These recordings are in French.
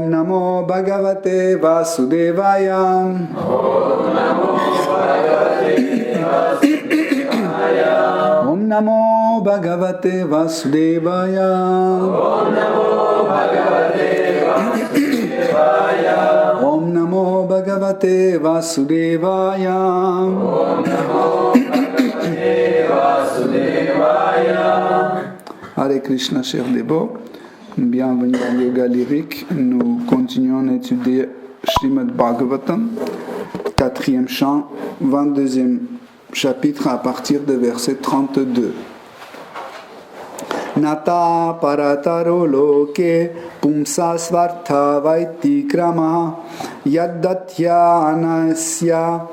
Om Namo Bhagavate Vasudevaya. Om Namo Bhagavate Vasudevaya. Om Namo Bhagavate Vasudevaya. Om Namo Bhagavate Vasudevaya. Om Namo Bhagavate Vasudevaya. Om Namo Bhagavate Vasudevaya. Hare Krishna, cher Débo. Bienvenue dans Yoga Lyrique. Nous continuons à étudier Srimad Bhagavatam, 4e chant, 22e chapitre à partir de verset 32. Nata parataro loke pumsa svartha vaiti krama yaddatya anasya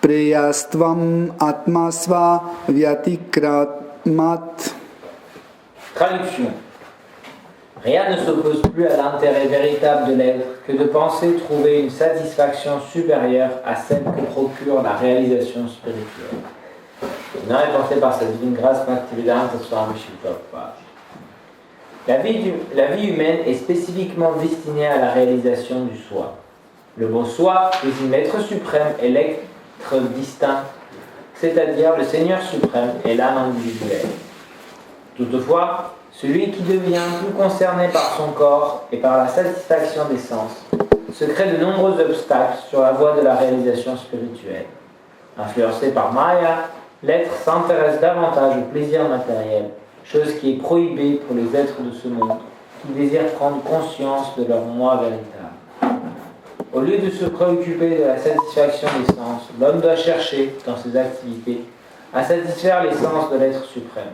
preyastvam atmasva vyatikramat. Traduction. Rien ne s'oppose plus à l'intérêt véritable de l'être que de penser trouver une satisfaction supérieure à celle que procure la réalisation spirituelle. Le nom est porté par sa divine grâce Bhaktivedanta Swami Srila Prabhupada. La vie humaine est spécifiquement destinée à la réalisation du soi. Le mot soi désigne l'être suprême et l'être distinct, c'est-à-dire le Seigneur suprême et l'âme individuelle. Toutefois, celui qui devient plus concerné par son corps et par la satisfaction des sens se crée de nombreux obstacles sur la voie de la réalisation spirituelle. Influencé par Maya, l'être s'intéresse davantage au plaisir matériel, chose qui est prohibée pour les êtres de ce monde qui désirent prendre conscience de leur moi véritable. Au lieu de se préoccuper de la satisfaction des sens, l'homme doit chercher, dans ses activités, à satisfaire les sens de l'être suprême.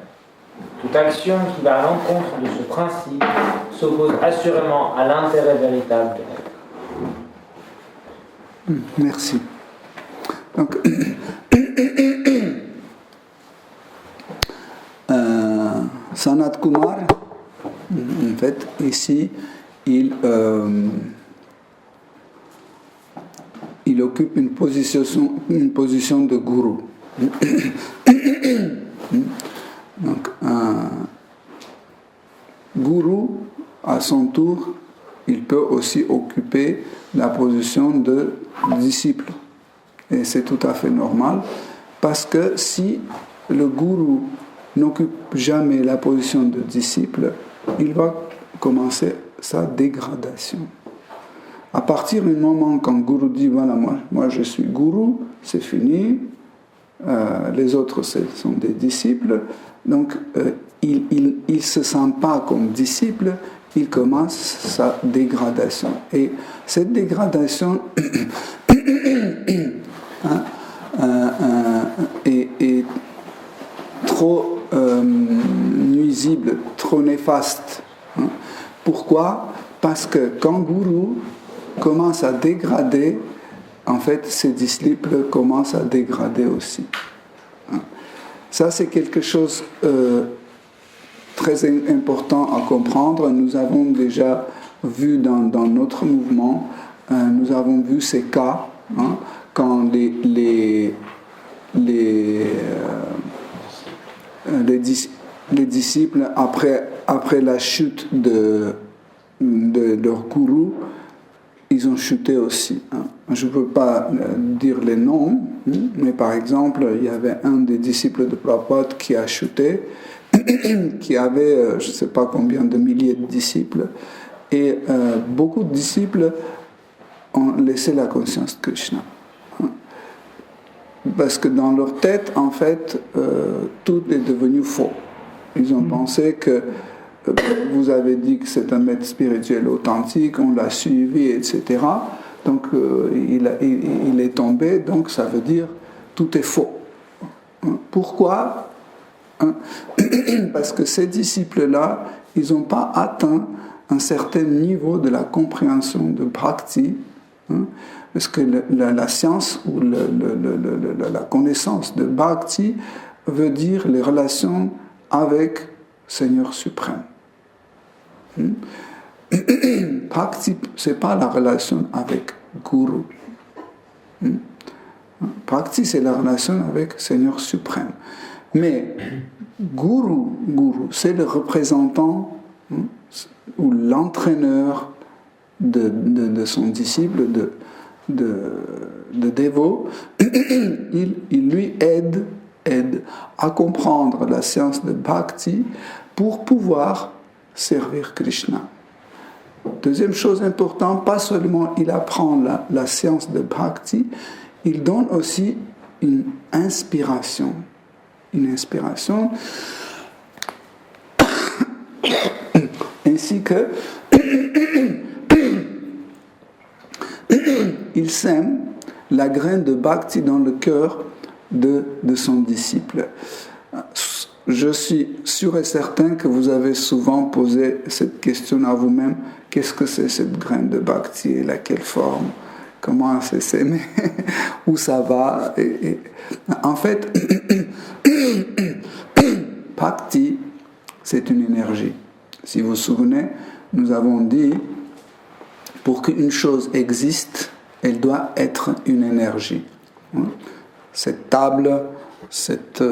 Toute action qui va à l'encontre de ce principe s'oppose assurément à l'intérêt véritable de l'être. Merci. Donc, Sanat Kumar, en fait, ici, il occupe une position de gourou. Donc, un gourou, à son tour, il peut aussi occuper la position de disciple. Et c'est tout à fait normal, parce que si le gourou n'occupe jamais la position de disciple, il va commencer sa dégradation. À partir du moment quand le gourou dit, voilà, moi je suis gourou, c'est fini, les autres sont des disciples, donc il ne se sent pas comme disciple, il commence sa dégradation. Et cette dégradation est trop nuisible, trop néfaste. Pourquoi ? Parce que quand gourou commence à dégrader, en fait, ses disciples commencent à dégrader aussi. Ça, c'est quelque chose très important à comprendre. Nous avons déjà vu dans notre mouvement, nous avons vu ces cas, quand les disciples, après la chute de leur gourou, ils ont chuté aussi. Je ne peux pas dire les noms, mais par exemple, il y avait un des disciples de Prabhupada qui a chuté, qui avait je ne sais pas combien de milliers de disciples, et beaucoup de disciples ont laissé la conscience de Krishna. Parce que dans leur tête, en fait, tout est devenu faux. Ils ont pensé que vous avez dit que c'est un maître spirituel authentique, on l'a suivi, etc. Donc il est tombé, donc ça veut dire tout est faux. Pourquoi ? Parce que ces disciples-là, ils n'ont pas atteint un certain niveau de la compréhension de Bhakti, parce que la science ou la connaissance de Bhakti veut dire les relations avec Seigneur suprême. Bhakti, ce n'est pas la relation avec Guru. Bhakti, c'est la relation avec Seigneur suprême. Mais Guru, c'est le représentant ou l'entraîneur de son disciple, de dévot, il lui aide à comprendre la science de Bhakti pour pouvoir servir Krishna. Deuxième chose importante, pas seulement il apprend la science de Bhakti, il donne aussi une inspiration. Une inspiration, ainsi que il sème la graine de Bhakti dans le cœur de son disciple. Je suis sûr et certain que vous avez souvent posé cette question à vous-même: qu'est-ce que c'est cette graine de Bhakti et laquelle forme? Comment c'est sémé? Où ça va? En fait, Bhakti, c'est une énergie. Si vous vous souvenez, nous avons dit, pour qu'une chose existe, elle doit être une énergie. Cette table, cet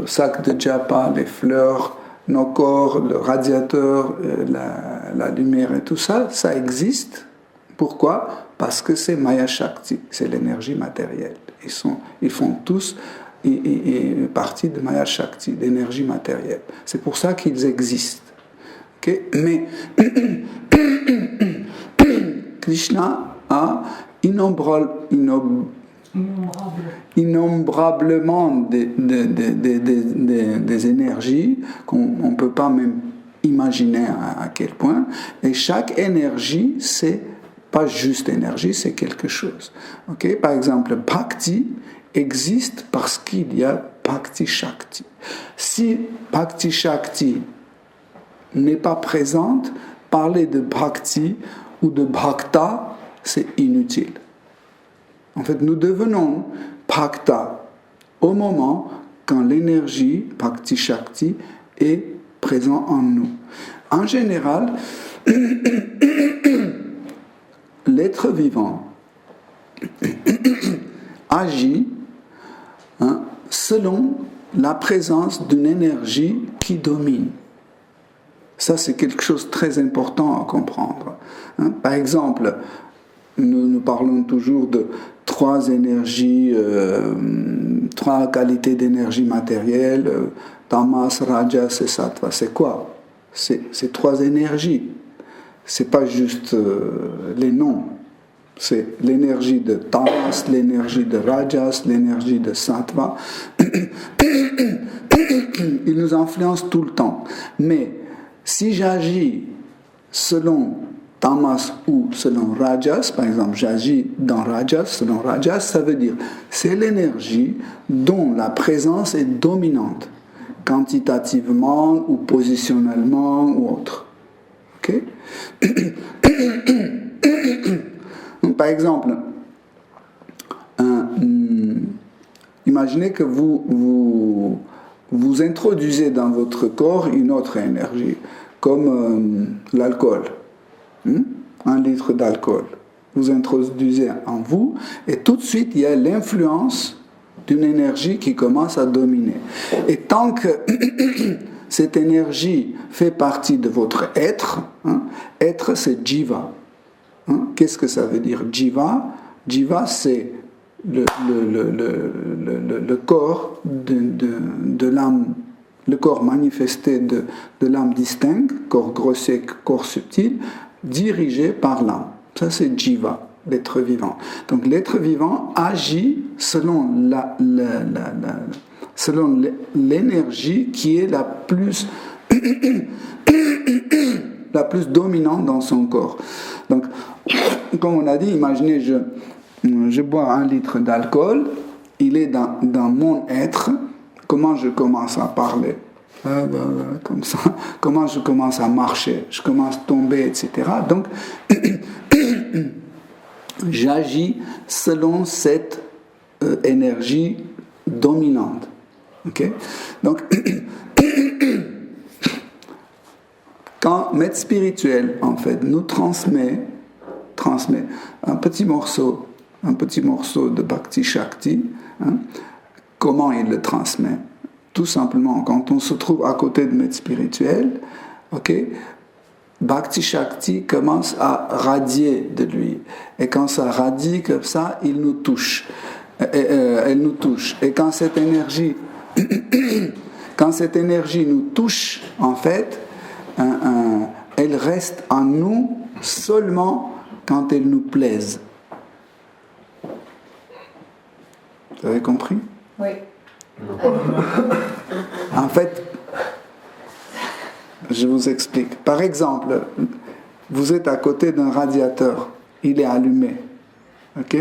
sac de japa, les fleurs, nos corps, le radiateur, la lumière et tout ça, ça existe. Pourquoi? Parce que c'est Maya Shakti, c'est l'énergie matérielle. Ils font tous partie de Maya Shakti, d'énergie matérielle. C'est pour ça qu'ils existent. Okay? Mais Krishna a innombrablement des énergies qu'on ne peut pas même imaginer à quel point. Et chaque énergie, c'est pas juste énergie, c'est quelque chose. Okay? Par exemple, Bhakti existe parce qu'il y a Bhakti Shakti. Si Bhakti Shakti n'est pas présente, parler de Bhakti ou de Bhakta, c'est inutile. En fait, nous devenons Bhakta au moment quand l'énergie Bhakti Shakti est présente en nous. En général, l'être vivant agit selon la présence d'une énergie qui domine. Ça, c'est quelque chose de très important à comprendre. Par exemple, nous parlons toujours de trois énergies, trois qualités d'énergie matérielle, tamas, rajas et sattva. C'est quoi? C'est trois énergies. C'est pas juste les noms. C'est l'énergie de tamas, l'énergie de rajas, l'énergie de sattva. Ils nous influencent tout le temps. Mais si j'agis selon tamas ou selon rajas, par exemple, j'agis dans rajas, selon rajas, ça veut dire c'est l'énergie dont la présence est dominante, quantitativement ou positionnellement ou autre. Ok? Par exemple, imaginez que vous introduisez dans votre corps une autre énergie, comme l'alcool. 1 litre d'alcool. Vous introduisez en vous, et tout de suite, il y a l'influence d'une énergie qui commence à dominer. Et tant que cette énergie fait partie de votre être, être c'est jiva. Qu'est-ce que ça veut dire jiva? Jiva, c'est le corps de l'âme, le corps manifesté de l'âme distincte, corps grossier, corps subtil, dirigé par l'âme. Ça, c'est jiva, l'être vivant. Donc, l'être vivant agit selon selon l'énergie qui est la plus dominante dans son corps. Donc, comme on a dit, imaginez, je bois 1 litre d'alcool, il est dans mon être. Comment je commence à parler? Comme ça. Comment je commence à marcher? Je commence à tomber, etc. Donc, j'agis selon cette énergie dominante. Okay? Donc, quand Maître spirituel, en fait, nous transmet un petit morceau de Bhakti Shakti, comment il le transmet? Tout simplement, quand on se trouve à côté de Maître spirituel, okay, Bhakti Shakti commence à radier de lui. Et quand ça radie comme ça, il nous touche. Elle nous touche. Et quand cette énergie, nous touche, en fait, elle reste en nous seulement quand elle nous plaise. Vous avez compris? Oui. En fait, je vous explique. Par exemple, vous êtes à côté d'un radiateur, il est allumé. Ok?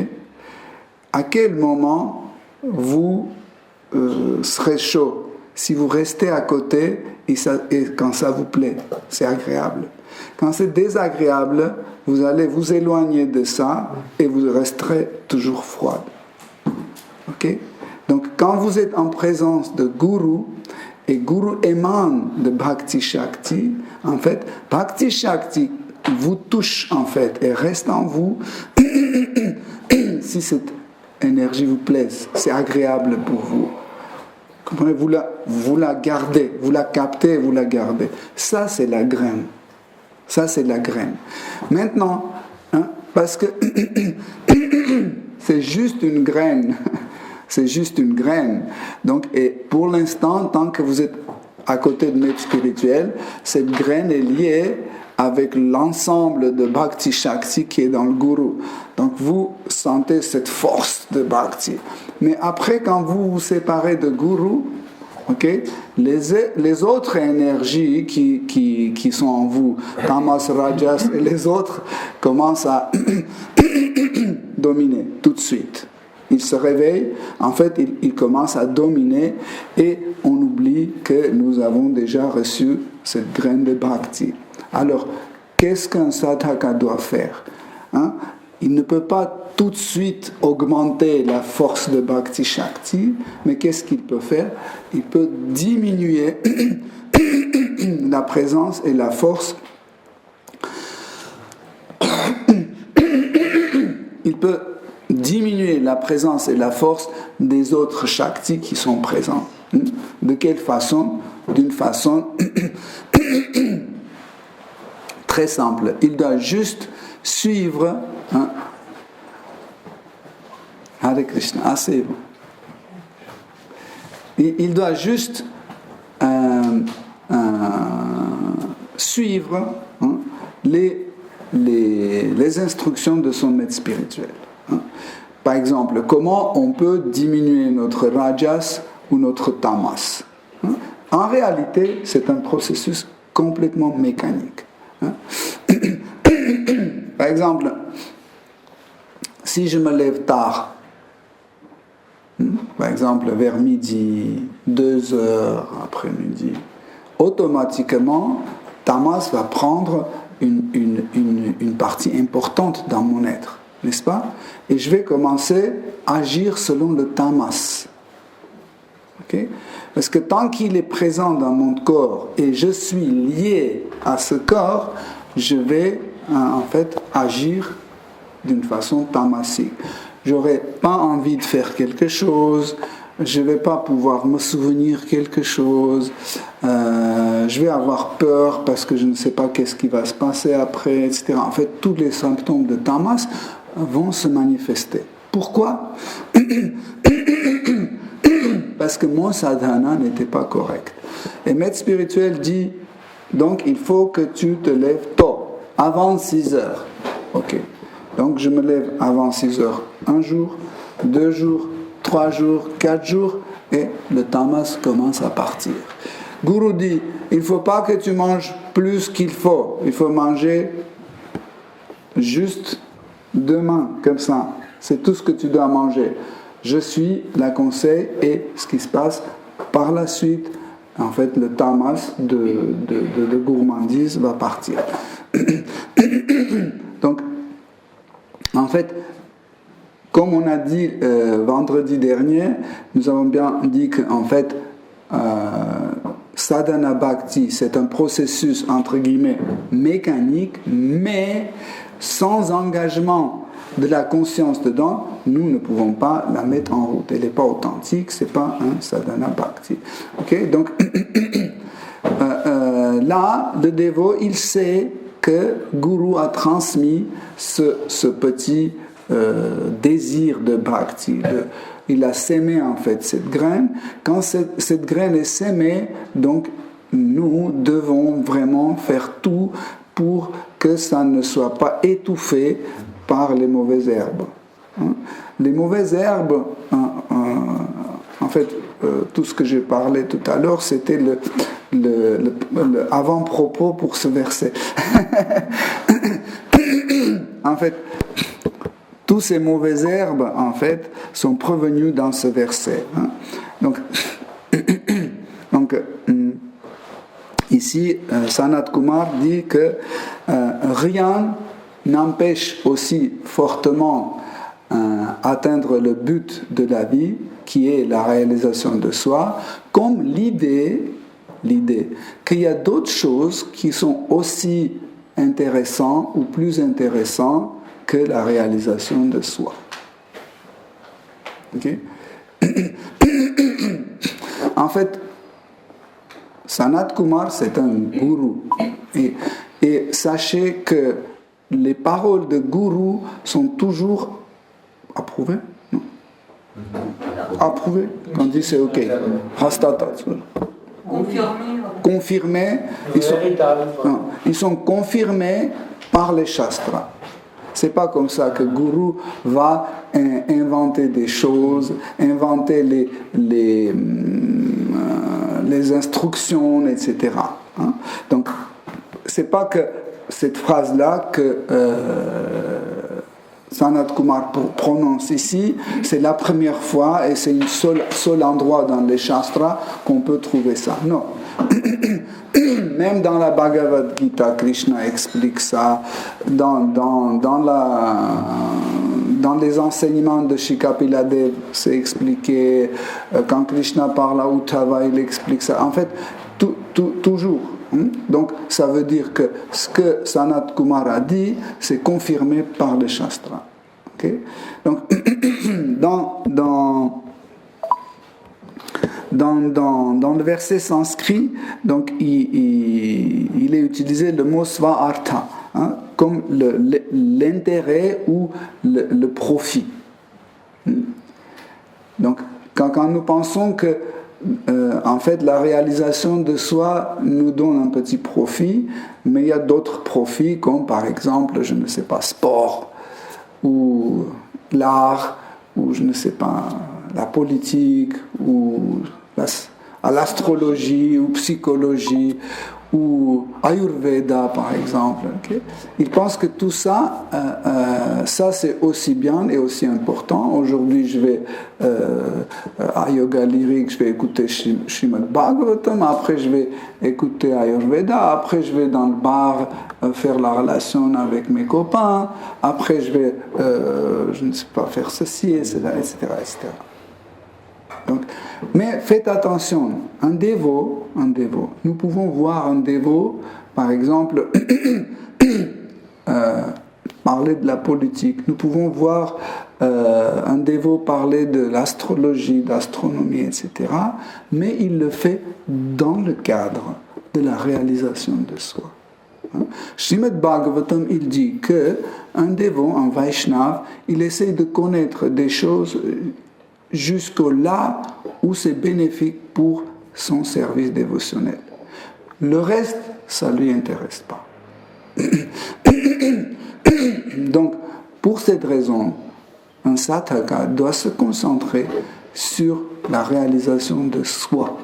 À quel moment vous serez chaud? Si vous restez à côté et quand ça vous plaît, c'est agréable. Quand c'est désagréable, vous allez vous éloigner de ça et vous resterez toujours froide. Ok? Donc, quand vous êtes en présence de Guru, et Guru émane de Bhakti Shakti, en fait, Bhakti Shakti vous touche en fait et reste en vous si cette énergie vous plaît, c'est agréable pour vous. Comprenez, vous la gardez, vous la captez, vous la gardez. Ça, c'est la graine. Ça, c'est la graine. Maintenant, parce que c'est juste une graine. C'est juste une graine. Donc, et pour l'instant, tant que vous êtes à côté de maître spirituel, cette graine est liée avec l'ensemble de Bhakti Shakti qui est dans le Guru. Donc, vous sentez cette force de Bhakti. Mais après, quand vous vous séparez de Guru, okay, les autres énergies qui sont en vous, Tamas, Rajas et les autres, commencent à dominer tout de suite. Il se réveille, en fait, il commence à dominer et on oublie que nous avons déjà reçu cette graine de Bhakti. Alors, qu'est-ce qu'un sadhaka doit faire? Il ne peut pas tout de suite augmenter la force de Bhakti Shakti, mais qu'est-ce qu'il peut faire? Il peut diminuer la présence et la force. Il peut diminuer la présence et la force des autres Shaktis qui sont présents. De quelle façon? D'une façon très simple. Il doit juste suivre Hare Krishna, assez bon. Il doit juste suivre les instructions de son maître spirituel. Par exemple, comment on peut diminuer notre rajas ou notre tamas? En réalité, c'est un processus complètement mécanique. Par exemple, si je me lève tard, par exemple vers midi, 2 heures après-midi, automatiquement, tamas va prendre une partie importante dans mon être, n'est-ce pas? Et je vais commencer à agir selon le tamas. Okay? Parce que tant qu'il est présent dans mon corps et je suis lié à ce corps, je vais en fait agir d'une façon tamasique. J'aurai pas envie de faire quelque chose, je vais pas pouvoir me souvenir quelque chose, je vais avoir peur parce que je ne sais pas qu'est-ce qui va se passer après, etc. En fait, tous les symptômes de tamas vont se manifester. Pourquoi? Parce que mon sadhana n'était pas correct. Et maître spirituel dit, donc il faut que tu te lèves tôt, avant 6 heures. Ok. Donc je me lève avant 6 heures, 1 jour, 2 jours, 3 jours, 4 jours, et le tamas commence à partir. Guru dit, il ne faut pas que tu manges plus qu'il faut, il faut manger juste 2 mains, comme ça. C'est tout ce que tu dois manger. Je suis la conseil et ce qui se passe par la suite, en fait, le tamas de gourmandise va partir. Donc, en fait, comme on a dit vendredi dernier, nous avons bien dit qu'en fait, sadhana bhakti, c'est un processus, entre guillemets, mécanique, mais sans engagement de la conscience dedans, nous ne pouvons pas la mettre en route. Elle n'est pas authentique, c'est pas un sadhana bhakti. Okay? Donc, là, le dévot, il sait que Guru a transmis ce petit désir de bhakti. Il a sémé en fait cette graine. Quand cette graine est sémée, donc nous devons vraiment faire tout pour que ça ne soit pas étouffé par les mauvaises herbes. Les mauvaises herbes, en fait, tout ce que j'ai parlé tout à l'heure, c'était le avant-propos pour ce verset. En fait, tous ces mauvaises herbes, en fait, sont prévenues dans ce verset. Donc ici, Sanat Kumar dit que rien n'empêche aussi fortement atteindre le but de la vie, qui est la réalisation de soi, comme l'idée qu'il y a d'autres choses qui sont aussi intéressantes ou plus intéressantes que la réalisation de soi. Okay? En fait, Sanat Kumar, c'est un gourou. Et sachez que les paroles de gourou sont toujours approuvées. Non. Approuvées. Quand on dit c'est OK. Confirmés. Ils sont confirmés par les shastras. C'est pas comme ça que Guru va inventer des choses, inventer les instructions, etc. Donc, c'est pas que cette phrase-là que Sanat Kumar prononce ici, c'est la première fois et c'est un seul endroit dans les shastras qu'on peut trouver ça. Non. Même dans la Bhagavad Gita, Krishna explique ça. Dans les enseignements de Shikapila Dev, c'est expliqué. Quand Krishna parle à Uddhava, il explique ça. En fait, toujours. Donc, ça veut dire que ce que Sanat Kumar a dit, c'est confirmé par les Shastras. Okay? Donc, dans le verset sanskrit, donc, il est utilisé le mot sva-artha, comme l'intérêt ou le profit. Donc, quand nous pensons que en fait, la réalisation de soi nous donne un petit profit, mais il y a d'autres profits, comme par exemple, je ne sais pas, sport, ou l'art, ou je ne sais pas, la politique, ou l'astrologie, ou psychologie, ou Ayurveda par exemple. Okay? Ils pensent que tout ça, ça c'est aussi bien et aussi important. Aujourd'hui je vais à Yoga Lyrique, je vais écouter Srimad Bhagavatam, après je vais écouter Ayurveda, après je vais dans le bar faire la relation avec mes copains, après je vais, je ne sais pas, faire ceci, etc. etc. Donc, mais faites attention, un dévot, nous pouvons voir un dévot, par exemple, parler de la politique, nous pouvons voir un dévot parler de l'astrologie, d'astronomie, etc., mais il le fait dans le cadre de la réalisation de soi. Srimad Bhagavatam, il dit que un dévot, un Vaishnav, il essaie de connaître des choses jusqu'au là où c'est bénéfique pour son service dévotionnel. Le reste, ça ne lui intéresse pas. Donc, pour cette raison, un sadhaka doit se concentrer sur la réalisation de soi.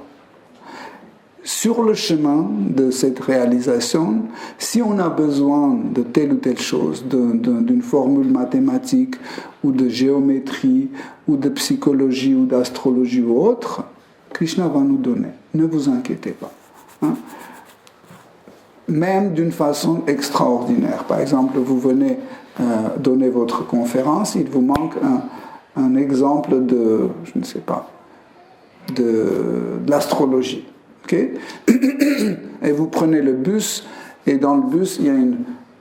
Sur le chemin de cette réalisation, si on a besoin de telle ou telle chose, d'une formule mathématique, ou de géométrie, ou de psychologie, ou d'astrologie, ou autre, Krishna va nous donner. Ne vous inquiétez pas. Même d'une façon extraordinaire. Par exemple, vous venez donner votre conférence, il vous manque un exemple de, je ne sais pas, de l'astrologie. Okay? Et vous prenez le bus, et dans le bus, il y a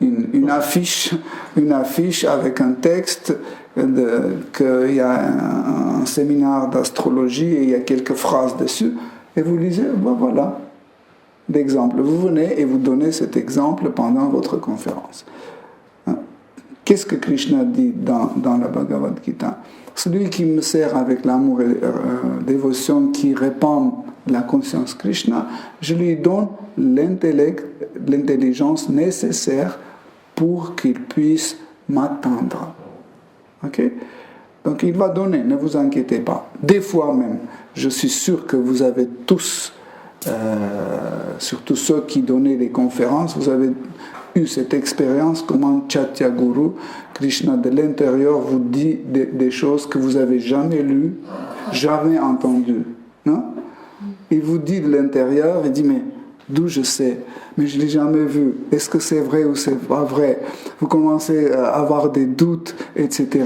une affiche avec un texte qu'il y a un séminaire d'astrologie et il y a quelques phrases dessus, et vous lisez, ben voilà, d'exemple. Vous venez et vous donnez cet exemple pendant votre conférence. Qu'est-ce que Krishna dit dans la Bhagavad Gita? Celui qui me sert avec l'amour et dévotion, qui répand la conscience Krishna, je lui donne l'intelligence nécessaire pour qu'il puisse m'atteindre. Ok? Donc il va donner, ne vous inquiétez pas. Des fois même, je suis sûr que vous avez tous, surtout ceux qui donnaient les conférences, vous avez eu cette expérience, comment Chatya Guru, Krishna de l'intérieur vous dit des choses que vous n'avez jamais lues, jamais entendues. Non? Il vous dit de l'intérieur, il dit, mais d'où je sais? Mais je ne l'ai jamais vu. Est-ce que c'est vrai ou c'est pas vrai? Vous commencez à avoir des doutes, etc.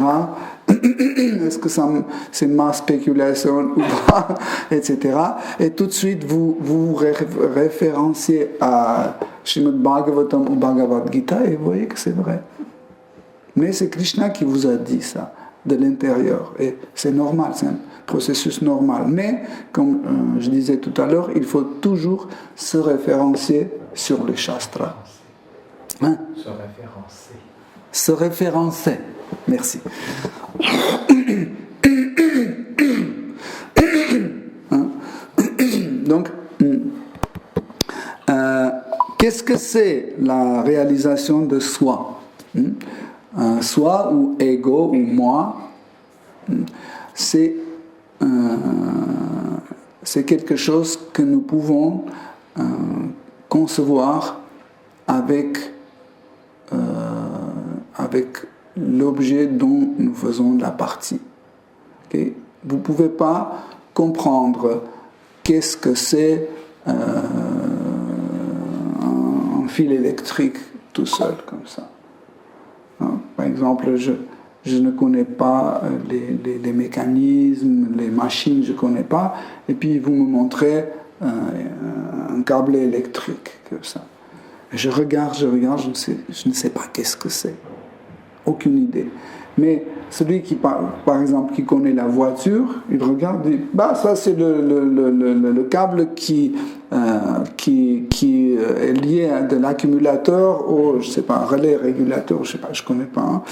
Est-ce que c'est ma spéculation ou pas, etc. Et tout de suite, vous référenciez à Srimad Bhagavatam ou Bhagavad Gita et vous voyez que c'est vrai. Mais c'est Krishna qui vous a dit ça, de l'intérieur. Et c'est normal, c'est un processus normal. Mais, comme je disais tout à l'heure, il faut toujours se référencier sur les shastras. Hein? Se référencer. Se référencer. Merci. Hein? Donc, qu'est-ce que c'est la réalisation de soi? Soi ou ego ou moi, c'est quelque chose que nous pouvons concevoir avec l'objet dont nous faisons la partie. Okay? Vous ne pouvez pas comprendre qu'est-ce que c'est un fil électrique tout seul comme ça. Hein? Par exemple, je ne connais pas les mécanismes, les machines, je ne connais pas, et puis vous me montrez un câble électrique comme ça. Je regarde, je ne sais pas qu'est-ce que c'est. Aucune idée. Mais celui qui, par exemple, qui connaît la voiture, il regarde, il dit, ça c'est le câble qui est lié à de l'accumulateur au, je sais pas, un relais régulateur, je sais pas, je connais pas. Hein.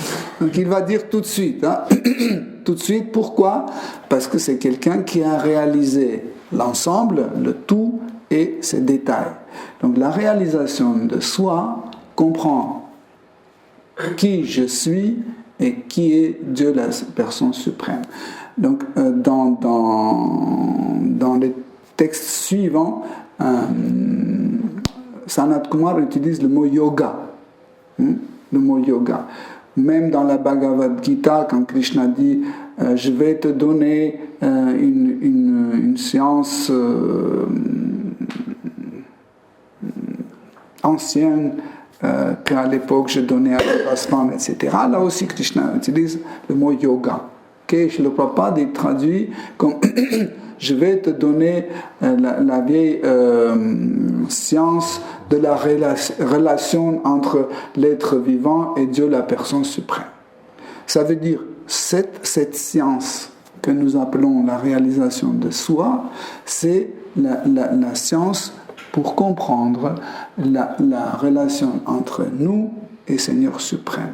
Donc il va dire tout de suite, hein, tout de suite, pourquoi? Parce que c'est quelqu'un qui a réalisé l'ensemble, le tout et ses détails. Donc la réalisation de soi comprend qui je suis et qui est Dieu, la personne suprême. Donc, dans les textes suivants, Sanat Kumar utilise le mot yoga. Le mot yoga. Même dans la Bhagavad Gita, quand Krishna dit je vais te donner une science ancienne, qu'à l'époque je donnais à la femme, etc. Là aussi, Krishna utilise le mot yoga. Okay? Le Prabhupada il traduit comme je vais te donner la vieille science de la relation entre l'être vivant et Dieu, la personne suprême. Ça veut dire cette science que nous appelons la réalisation de soi, c'est la science pour comprendre la relation entre nous et Seigneur suprême,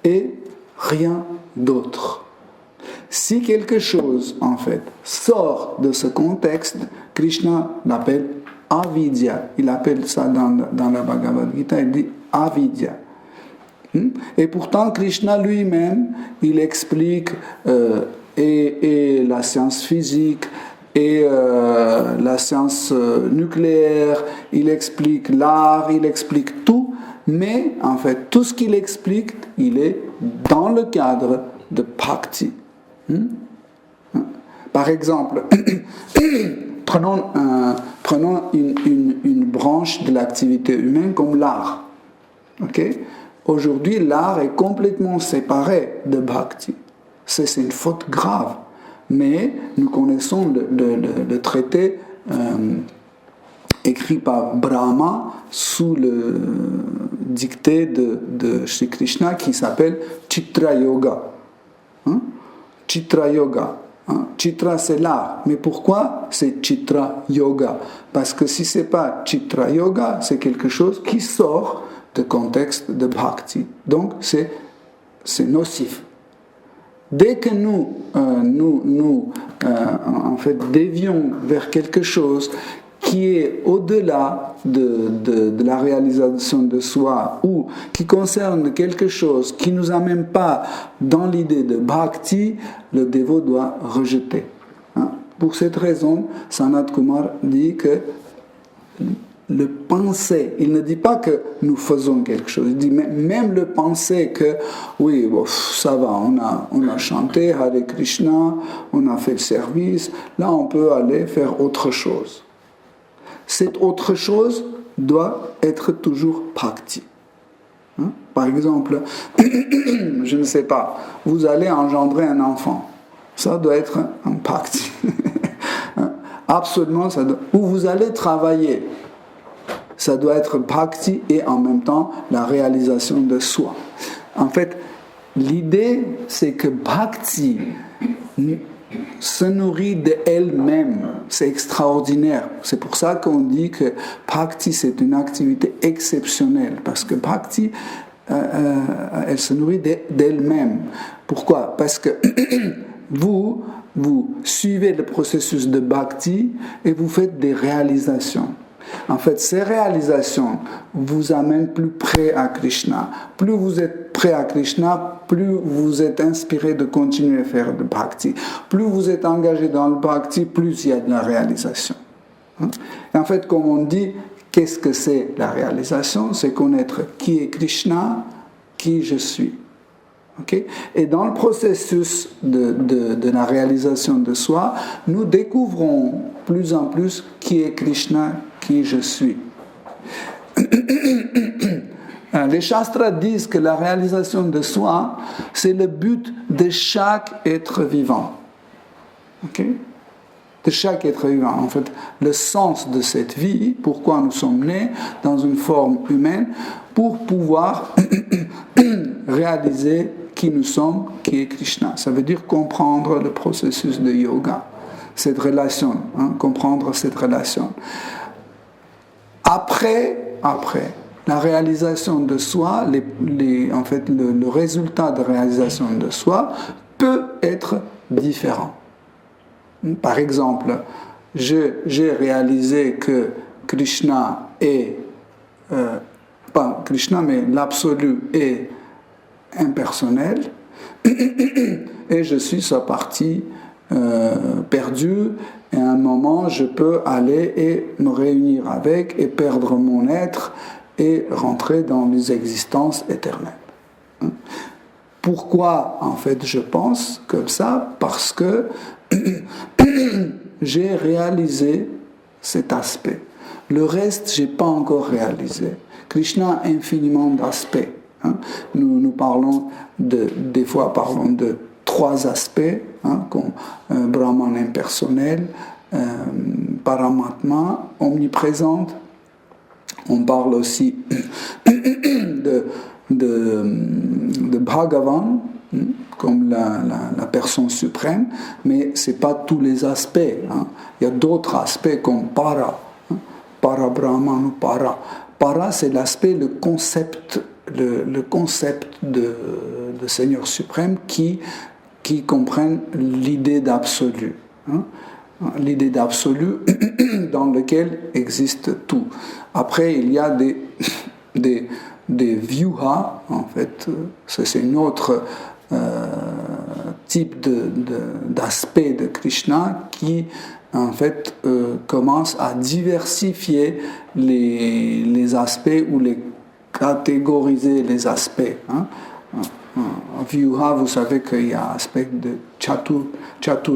et rien d'autre. Si quelque chose, en fait, sort de ce contexte, Krishna l'appelle avidya. Il appelle ça dans la Bhagavad Gita, il dit avidya. Et pourtant, Krishna lui-même, il explique et la science physique, et la science nucléaire, il explique l'art, il explique tout, mais en fait, tout ce qu'il explique, il est dans le cadre de bhakti. Par exemple, prenons une branche de l'activité humaine comme l'art. Okay? Aujourd'hui, l'art est complètement séparé de bhakti. C'est une faute grave. Mais nous connaissons le traité écrit par Brahma sous le dicté de Shri Krishna qui s'appelle Chitra Yoga. Chitra Yoga. Hein? Chitra, c'est l'art. Mais pourquoi c'est Chitra Yoga? Parce que si ce n'est pas Chitra Yoga, c'est quelque chose qui sort du contexte de Bhakti. Donc, c'est nocif. Dès que nous en fait, dévions vers quelque chose qui est au-delà de la réalisation de soi ou qui concerne quelque chose qui ne nous amène pas dans l'idée de Bhakti, le dévot doit rejeter. Hein? Pour cette raison, Sanat Kumar dit que le penser, il ne dit pas que nous faisons quelque chose, il dit même le penser que oui, bon, ça va, on a chanté Hare Krishna, on a fait le service, là on peut aller faire autre chose. Cette autre chose doit être toujours Bhakti. Hein? Par exemple, je ne sais pas, vous allez engendrer un enfant, ça doit être un Bhakti. Hein? Absolument, ça doit. Ou vous allez travailler, ça doit être Bhakti et en même temps la réalisation de soi. En fait, l'idée, c'est que Bhakti se nourrit d'elle-même. C'est extraordinaire. C'est pour ça qu'on dit que Bhakti, c'est une activité exceptionnelle. Parce que Bhakti, elle se nourrit d'elle-même. Pourquoi? Parce que vous suivez le processus de Bhakti et vous faites des réalisations. En fait, ces réalisations vous amènent plus près à Krishna. Plus vous êtes près à Krishna, plus vous êtes inspiré de continuer à faire de Bhakti. Plus vous êtes engagé dans le Bhakti, plus il y a de la réalisation. Et en fait, comme on dit, qu'est-ce que c'est la réalisation? C'est connaître qui est Krishna, qui je suis. Okay? Et dans le processus de la réalisation de soi, nous découvrons plus en plus qui est Krishna, qui je suis. Les Shastras disent que la réalisation de soi, c'est le but de chaque être vivant. Okay? De chaque être vivant. En fait, le sens de cette vie, pourquoi nous sommes nés dans une forme humaine, pour pouvoir réaliser qui nous sommes, qui est Krishna. Ça veut dire comprendre le processus de yoga, cette relation, comprendre cette relation. Après la réalisation de soi, en fait, le résultat de réalisation de soi peut être différent. Par exemple, j'ai réalisé que Krishna est, pas Krishna, mais l'absolu est impersonnel, et je suis sa partie perdue, et à un moment je peux aller et me réunir avec et perdre mon être et rentrer dans les existences éternelles. Pourquoi en fait je pense comme ça? Parce que j'ai réalisé cet aspect. Le reste, je n'ai pas encore réalisé. Krishna a infiniment d'aspects. Nous parlons des fois parlons de 3 aspects, comme Brahman impersonnel, Paramatma, omniprésente. On parle aussi de Bhagavan, comme la personne suprême, mais ce n'est pas tous les aspects. Il y a d'autres aspects comme Para, Para-Brahman ou Para. Para, c'est l'aspect, le concept de Seigneur suprême qui comprennent l'idée d'absolu. L'idée d'absolu dans lequel existe tout. Après, il y a des vyuha, en fait, c'est une autre type d'aspect de Krishna qui, en fait, commence à diversifier les aspects ou les catégoriser les aspects. Vyuha, vous savez qu'il y a un aspect de Chatur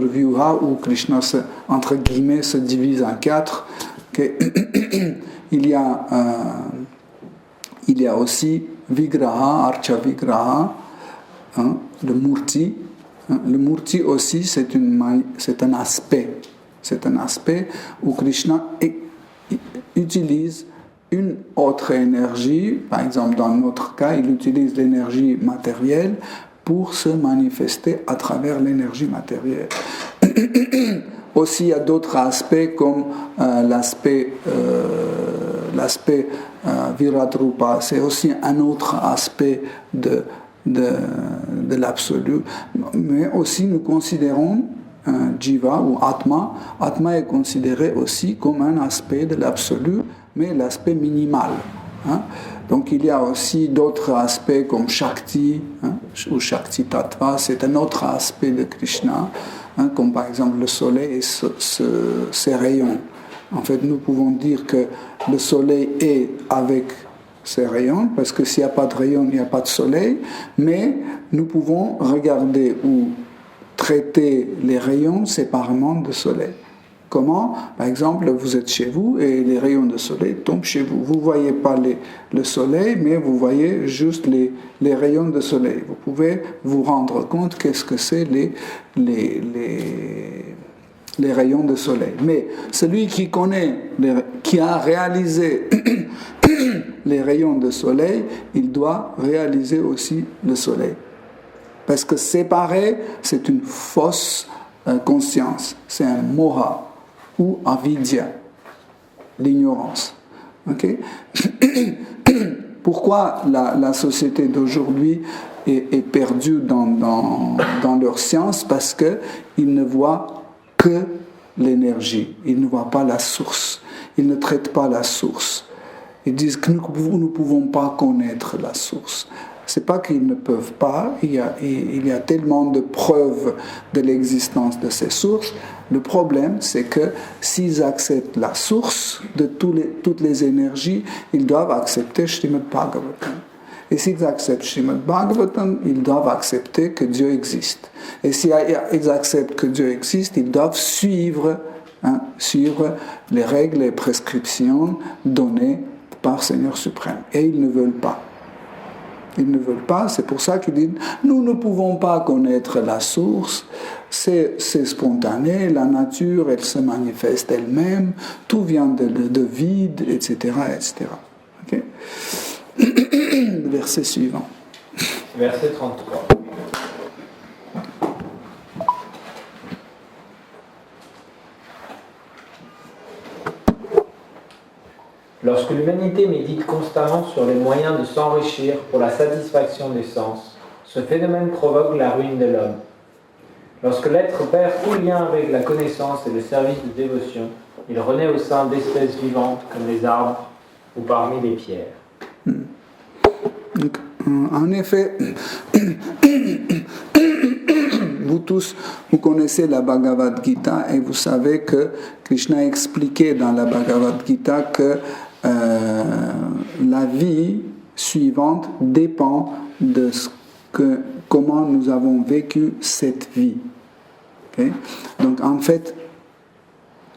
Vyuha où Krishna entre guillemets se divise en 4. Okay. Il y a aussi Vigraha, Archa Vigraha, le Murti. Le Murti aussi, c'est un aspect. C'est un aspect où Krishna utilise une autre énergie. Par exemple, dans notre cas, il utilise l'énergie matérielle pour se manifester à travers l'énergie matérielle. Aussi, il y a d'autres aspects comme l'aspect Viratrupa, c'est aussi un autre aspect de l'absolu. Mais aussi, nous considérons Jiva ou Atma. Atma est considéré aussi comme un aspect de l'absolu, mais l'aspect minimal. Hein. Donc il y a aussi d'autres aspects comme Shakti, ou Shakti Tattva, c'est un autre aspect de Krishna, comme par exemple le soleil et ses rayons. En fait, nous pouvons dire que le soleil est avec ses rayons, parce que s'il n'y a pas de rayons, il n'y a pas de soleil, mais nous pouvons regarder ou traiter les rayons séparément du soleil. Comment? Par exemple, vous êtes chez vous et les rayons de soleil tombent chez vous. Vous ne voyez pas le soleil, mais vous voyez juste les rayons de soleil. Vous pouvez vous rendre compte qu'est-ce que c'est les rayons de soleil. Mais celui qui connaît, qui a réalisé les rayons de soleil, il doit réaliser aussi le soleil. Parce que séparer, c'est une fausse conscience. C'est un moha ou avidya, l'ignorance. Okay? Pourquoi la société d'aujourd'hui est perdue dans leur science? Parce qu'ils ne voient que l'énergie, ils ne voient pas la source, ils ne traitent pas la source. Ils disent que nous ne pouvons pas connaître la source. C'est pas qu'ils ne peuvent pas, il y a tellement de preuves de l'existence de ces sources. Le problème, c'est que s'ils acceptent la source de toutes les énergies, ils doivent accepter Srimad Bhagavatam. Et s'ils acceptent Srimad Bhagavatam, ils doivent accepter que Dieu existe. Et s'ils acceptent que Dieu existe, ils doivent suivre les règles et prescriptions données par Seigneur suprême. Et ils ne veulent pas. Ils ne veulent pas, c'est pour ça qu'ils disent nous ne pouvons pas connaître la source, c'est spontané, la nature elle se manifeste elle-même, tout vient de vide, etc. etc. Okay? Verset suivant. Verset 33. Lorsque l'humanité médite constamment sur les moyens de s'enrichir pour la satisfaction des sens, ce phénomène provoque la ruine de l'homme. Lorsque l'être perd tout lien avec la connaissance et le service de dévotion, il renaît au sein d'espèces vivantes comme les arbres ou parmi les pierres. Donc, en effet, vous tous, vous connaissez la Bhagavad Gita et vous savez que Krishna a expliqué dans la Bhagavad Gita que la vie suivante dépend de comment nous avons vécu cette vie. Okay? Donc en fait,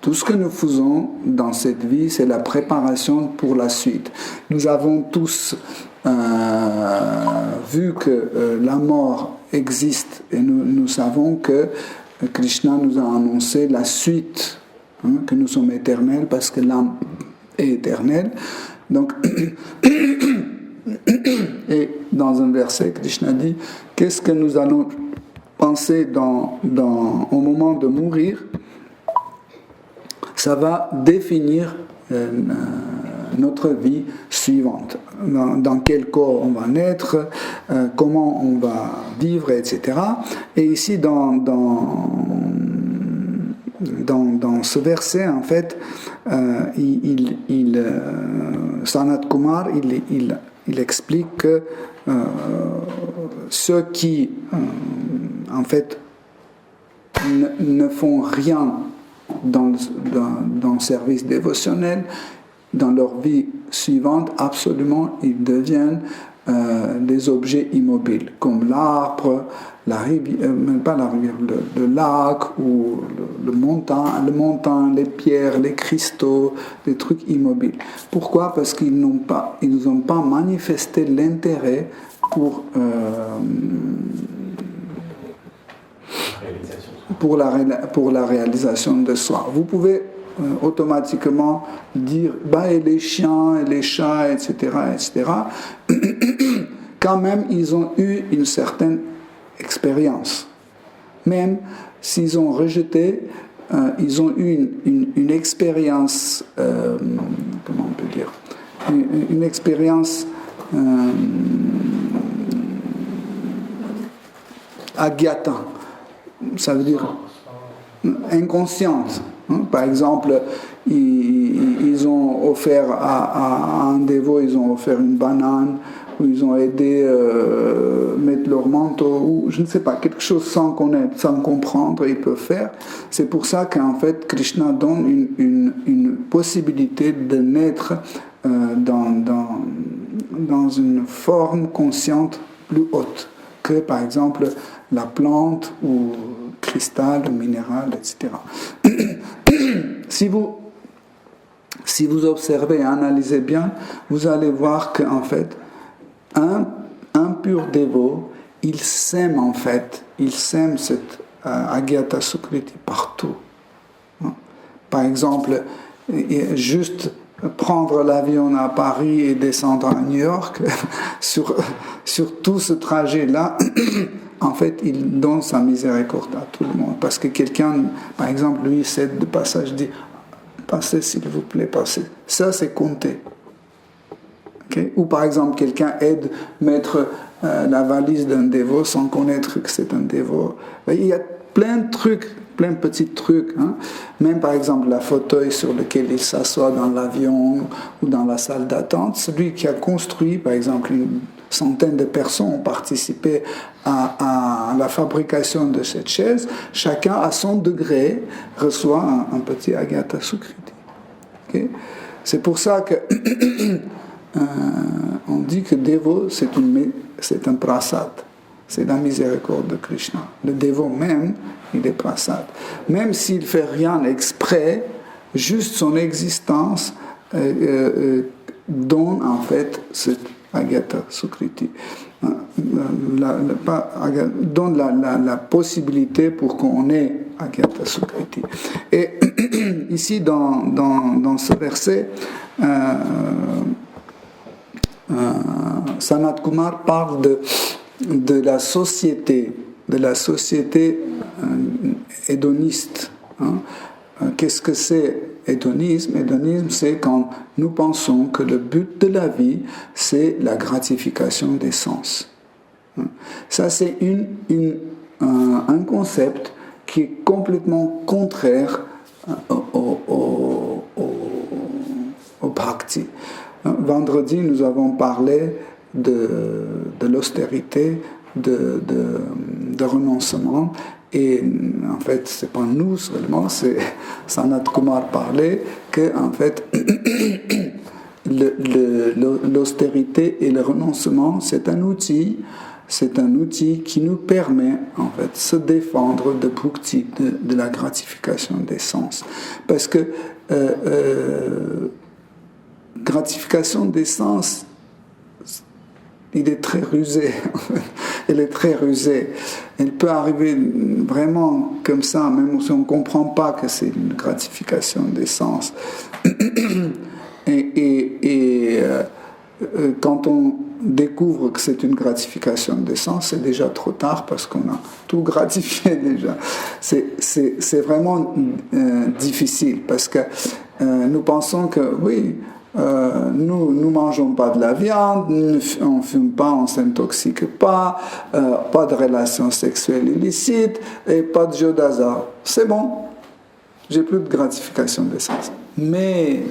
tout ce que nous faisons dans cette vie, c'est la préparation pour la suite. Nous avons tous vu que la mort existe et nous savons que Krishna nous a annoncé la suite, que nous sommes éternels parce que l'âme est éternelle. Donc, et dans un verset, Krishna dit qu'est-ce que nous allons penser au moment de mourir? Ça va définir notre vie suivante. Dans quel corps on va naître, comment on va vivre, etc. Et ici, dans ce verset, en fait, Sanat Kumar, il explique que ceux qui, en fait, ne font rien dans le service dévotionnel, dans leur vie suivante, absolument, ils deviennent des objets immobiles, comme l'arbre, la rivière, même pas la rivière, le lac ou le montant, les pierres, les cristaux, des trucs immobiles. Pourquoi? Parce qu'ils n'ont pas manifesté l'intérêt pour la réalisation de soi. Vous pouvez automatiquement dire et les chiens et les chats, etc. Quand même ils ont eu une certaine expérience, même s'ils ont rejeté, ils ont eu une expérience, comment on peut dire, une expérience agyata, ça veut dire inconsciente. Par exemple, ils ont offert à un dévot, ils ont offert une banane, ou ils ont aidé à mettre leur manteau, ou je ne sais pas, quelque chose sans connaître, sans comprendre, ils peuvent faire. C'est pour ça qu'en fait, Krishna donne une possibilité de naître dans une forme consciente plus haute que, par exemple, la plante ou cristal, le minéral, etc. Si vous observez et analysez bien, vous allez voir qu'en fait, un pur dévot, il sème cette Agyata Sukriti partout. Par exemple, juste prendre l'avion à Paris et descendre à New York, sur tout ce trajet-là, en fait, il donne sa miséricorde à tout le monde. Parce que quelqu'un, par exemple, lui, cède de passage, dit « Passez, s'il vous plaît, passez ». Ça, c'est compté. Okay? Ou par exemple, quelqu'un aide mettre la valise d'un dévot sans connaître que c'est un dévot. Il y a plein de trucs, plein de petits trucs. Même par exemple, la fauteuil sur lequel il s'assoit dans l'avion ou dans la salle d'attente, celui qui a construit, par exemple, une centaine de personnes ont participé à la fabrication de cette chaise. Chacun, à son degré, reçoit un petit Agyata Sukriti. Okay? C'est pour ça que on dit que dévot, c'est un prasad. C'est la miséricorde de Krishna. Le dévot même, il est prasad. Même s'il ne fait rien exprès, juste son existence donne en fait cette Agyata Sukriti. Donne la possibilité pour qu'on ait Agyata Sukriti. Et ici, dans ce verset, Sanat Kumar parle de la société hédoniste. Qu'est-ce que c'est hédonisme? Hédonisme, c'est quand nous pensons que le but de la vie, c'est la gratification des sens. Ça, c'est un concept qui est complètement contraire au bhakti. Vendredi, nous avons parlé de l'austérité, de renoncement. Et en fait, ce n'est pas nous seulement, c'est Sanat Kumar parlait que en fait, l'austérité et le renoncement, c'est un outil qui nous permet en fait de se défendre de bhukti, de la gratification des sens. Parce que gratification des sens, il est très rusé. Elle est très rusée. Elle peut arriver vraiment comme ça, même si on ne comprend pas que c'est une gratification des sens. Et quand on découvre que c'est une gratification des sens, c'est déjà trop tard parce qu'on a tout gratifié déjà. C'est vraiment difficile parce que nous pensons que oui, nous ne mangeons pas de la viande, on ne fume pas, on ne s'intoxique pas, pas de relations sexuelles illicites et pas de jeu d'hasard. C'est bon, j'ai plus de gratification des sens. Mais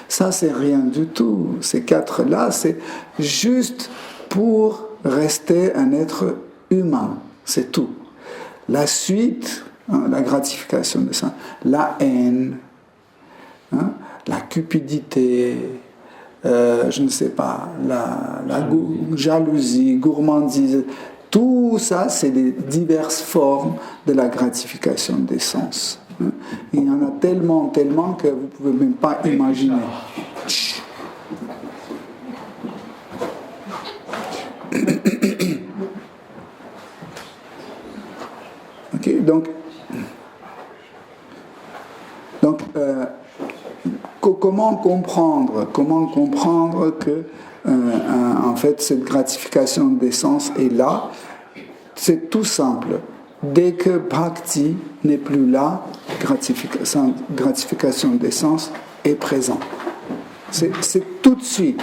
ça, c'est rien du tout. Ces quatre-là, c'est juste pour rester un être humain. C'est tout. La suite, la gratification des sens, la haine, la cupidité, je ne sais pas, la jalousie, gourmandise, tout ça, c'est des diverses formes de la gratification des sens. Il y en a tellement que vous ne pouvez même pas imaginer. Ok, donc comment comprendre que en fait cette gratification des sens est là? C'est tout simple. dès que bhakti n'est plus là, gratification des sens est présente. C'est tout de suite.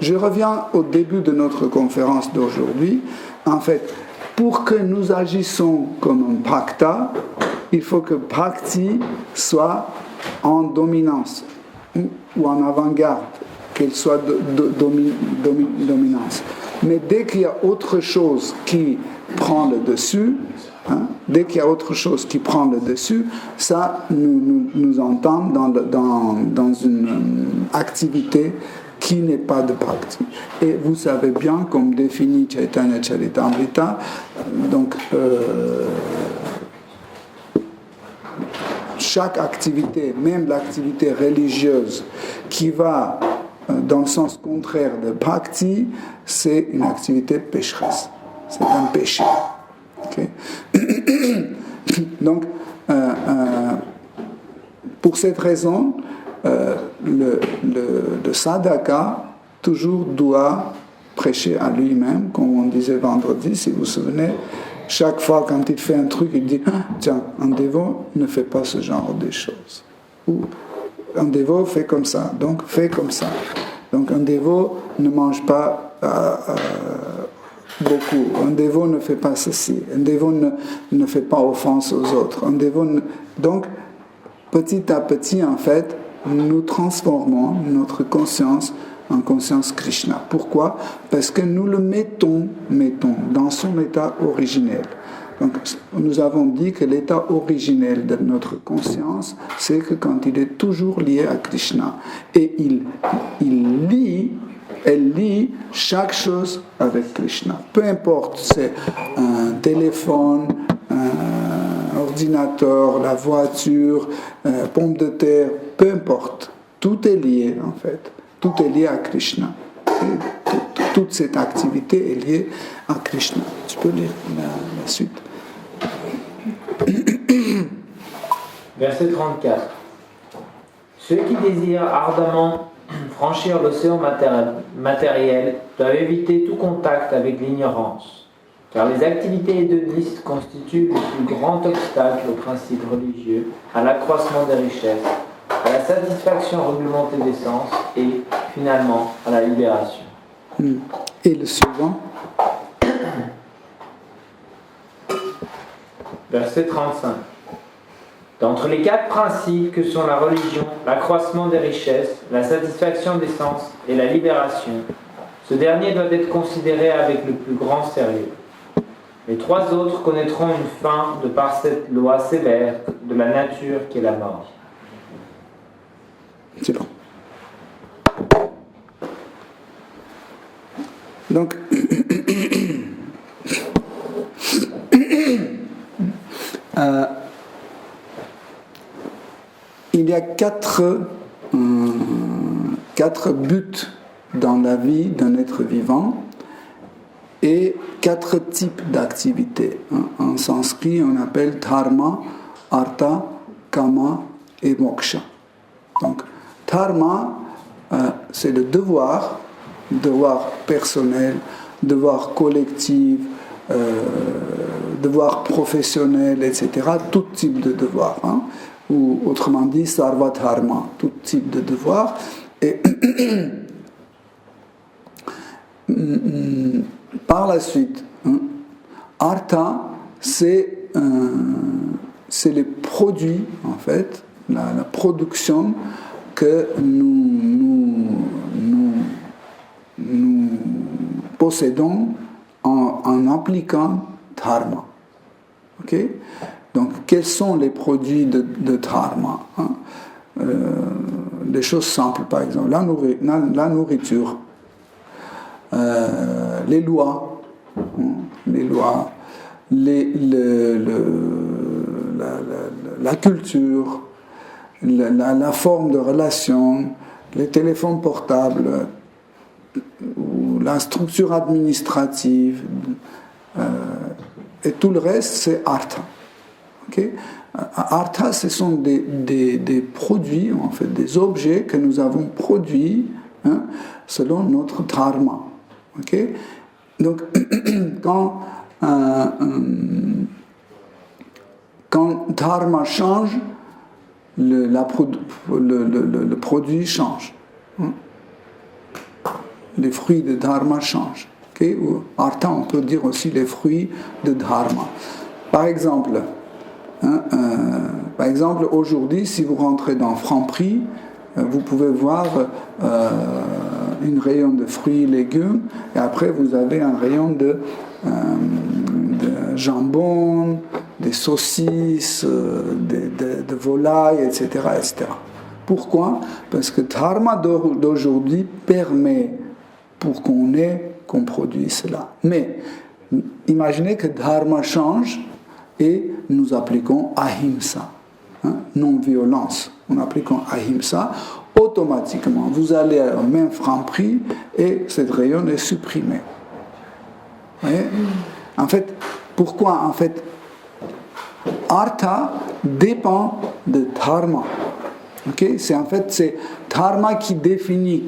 Je reviens au début de notre conférence d'aujourd'hui. En fait, pour que nous agissons comme un bhakta, il faut que bhakti soit en dominance ou en avant-garde, qu'elle soit dominance. Mais dès qu'il y a autre chose qui prend le dessus, dès qu'il y a autre chose qui prend le dessus, ça nous entame dans une activité qui n'est pas de bhakti. Et vous savez bien, comme définit Chaitanya Charitamrita, donc chaque activité, même l'activité religieuse, qui va dans le sens contraire de bhakti, c'est une activité pécheresse. C'est un péché. Okay? Donc, pour cette raison, le sadhaka toujours doit prêcher à lui-même, comme on disait vendredi, si vous vous souvenez. Chaque fois quand il fait un truc, il dit « Tiens, un dévot ne fait pas ce genre de choses. » Ou « Un dévot fait comme ça, donc fais comme ça. » Donc un dévot ne mange pas beaucoup. Un dévot ne fait pas ceci. Un dévot ne fait pas offense aux autres. Donc, petit à petit, en fait, nous transformons notre conscience en conscience Krishna. Pourquoi ? Parce que nous le mettons dans son état originel. Donc, nous avons dit que l'état originel de notre conscience, c'est que quand il est toujours lié à Krishna. Et elle lie chaque chose avec Krishna. Peu importe, c'est un téléphone, un ordinateur, la voiture, pomme de terre, peu importe. Tout est lié, en fait. Tout est lié à Krishna. Toute cette activité est liée à Krishna. Tu peux lire la suite. Verset 34. Ceux qui désirent ardemment franchir l'océan matériel doivent éviter tout contact avec l'ignorance, car les activités hédonistes constituent le plus grand obstacle aux principes religieux, à l'accroissement des richesses, à la satisfaction réglementée des sens et, finalement, à la libération. Et le suivant. Verset 35. D'entre les 4 principes que sont la religion, l'accroissement des richesses, la satisfaction des sens et la libération, ce dernier doit être considéré avec le plus grand sérieux. Les 3 autres connaîtront une fin de par cette loi sévère de la nature qui est la mort. C'est bon. Donc, il y a 4 buts dans la vie d'un être vivant et 4 types d'activités. En sanskrit, on appelle dharma, artha, kama et moksha. Donc, dharma, c'est le devoir personnel, devoir collectif, devoir professionnel, etc. Tout type de devoir. Ou autrement dit, sarva dharma, tout type de devoir. Et par la suite, artha, c'est les produits, en fait, la production que nous possédons en appliquant dharma. Ok ? Donc, quels sont les produits de dharma ? Des choses simples, par exemple, la nourriture, les lois, la culture, la forme de relation, les téléphones portables, la structure administrative, et tout le reste, c'est artha. Okay? Artha, ce sont des produits, en fait, des objets que nous avons produits selon notre dharma. Okay? Donc, quand dharma change, le produit change. Les fruits de dharma changent. Okay? Ou artha, on peut dire aussi les fruits de dharma. Par exemple, aujourd'hui, si vous rentrez dans Franprix, vous pouvez voir une rayon de fruits et légumes, et après vous avez un rayon de jambon, des saucisses, de volailles, etc., etc. Pourquoi ? Parce que dharma d'aujourd'hui permet pour qu'on produise cela. Mais imaginez que dharma change et nous appliquons ahimsa, non-violence. En appliquant ahimsa, automatiquement, vous allez au même Franprix et cette rayon est supprimée. Vous voyez ? En fait, pourquoi ? En fait, artha dépend de dharma. Okay? C'est dharma qui définit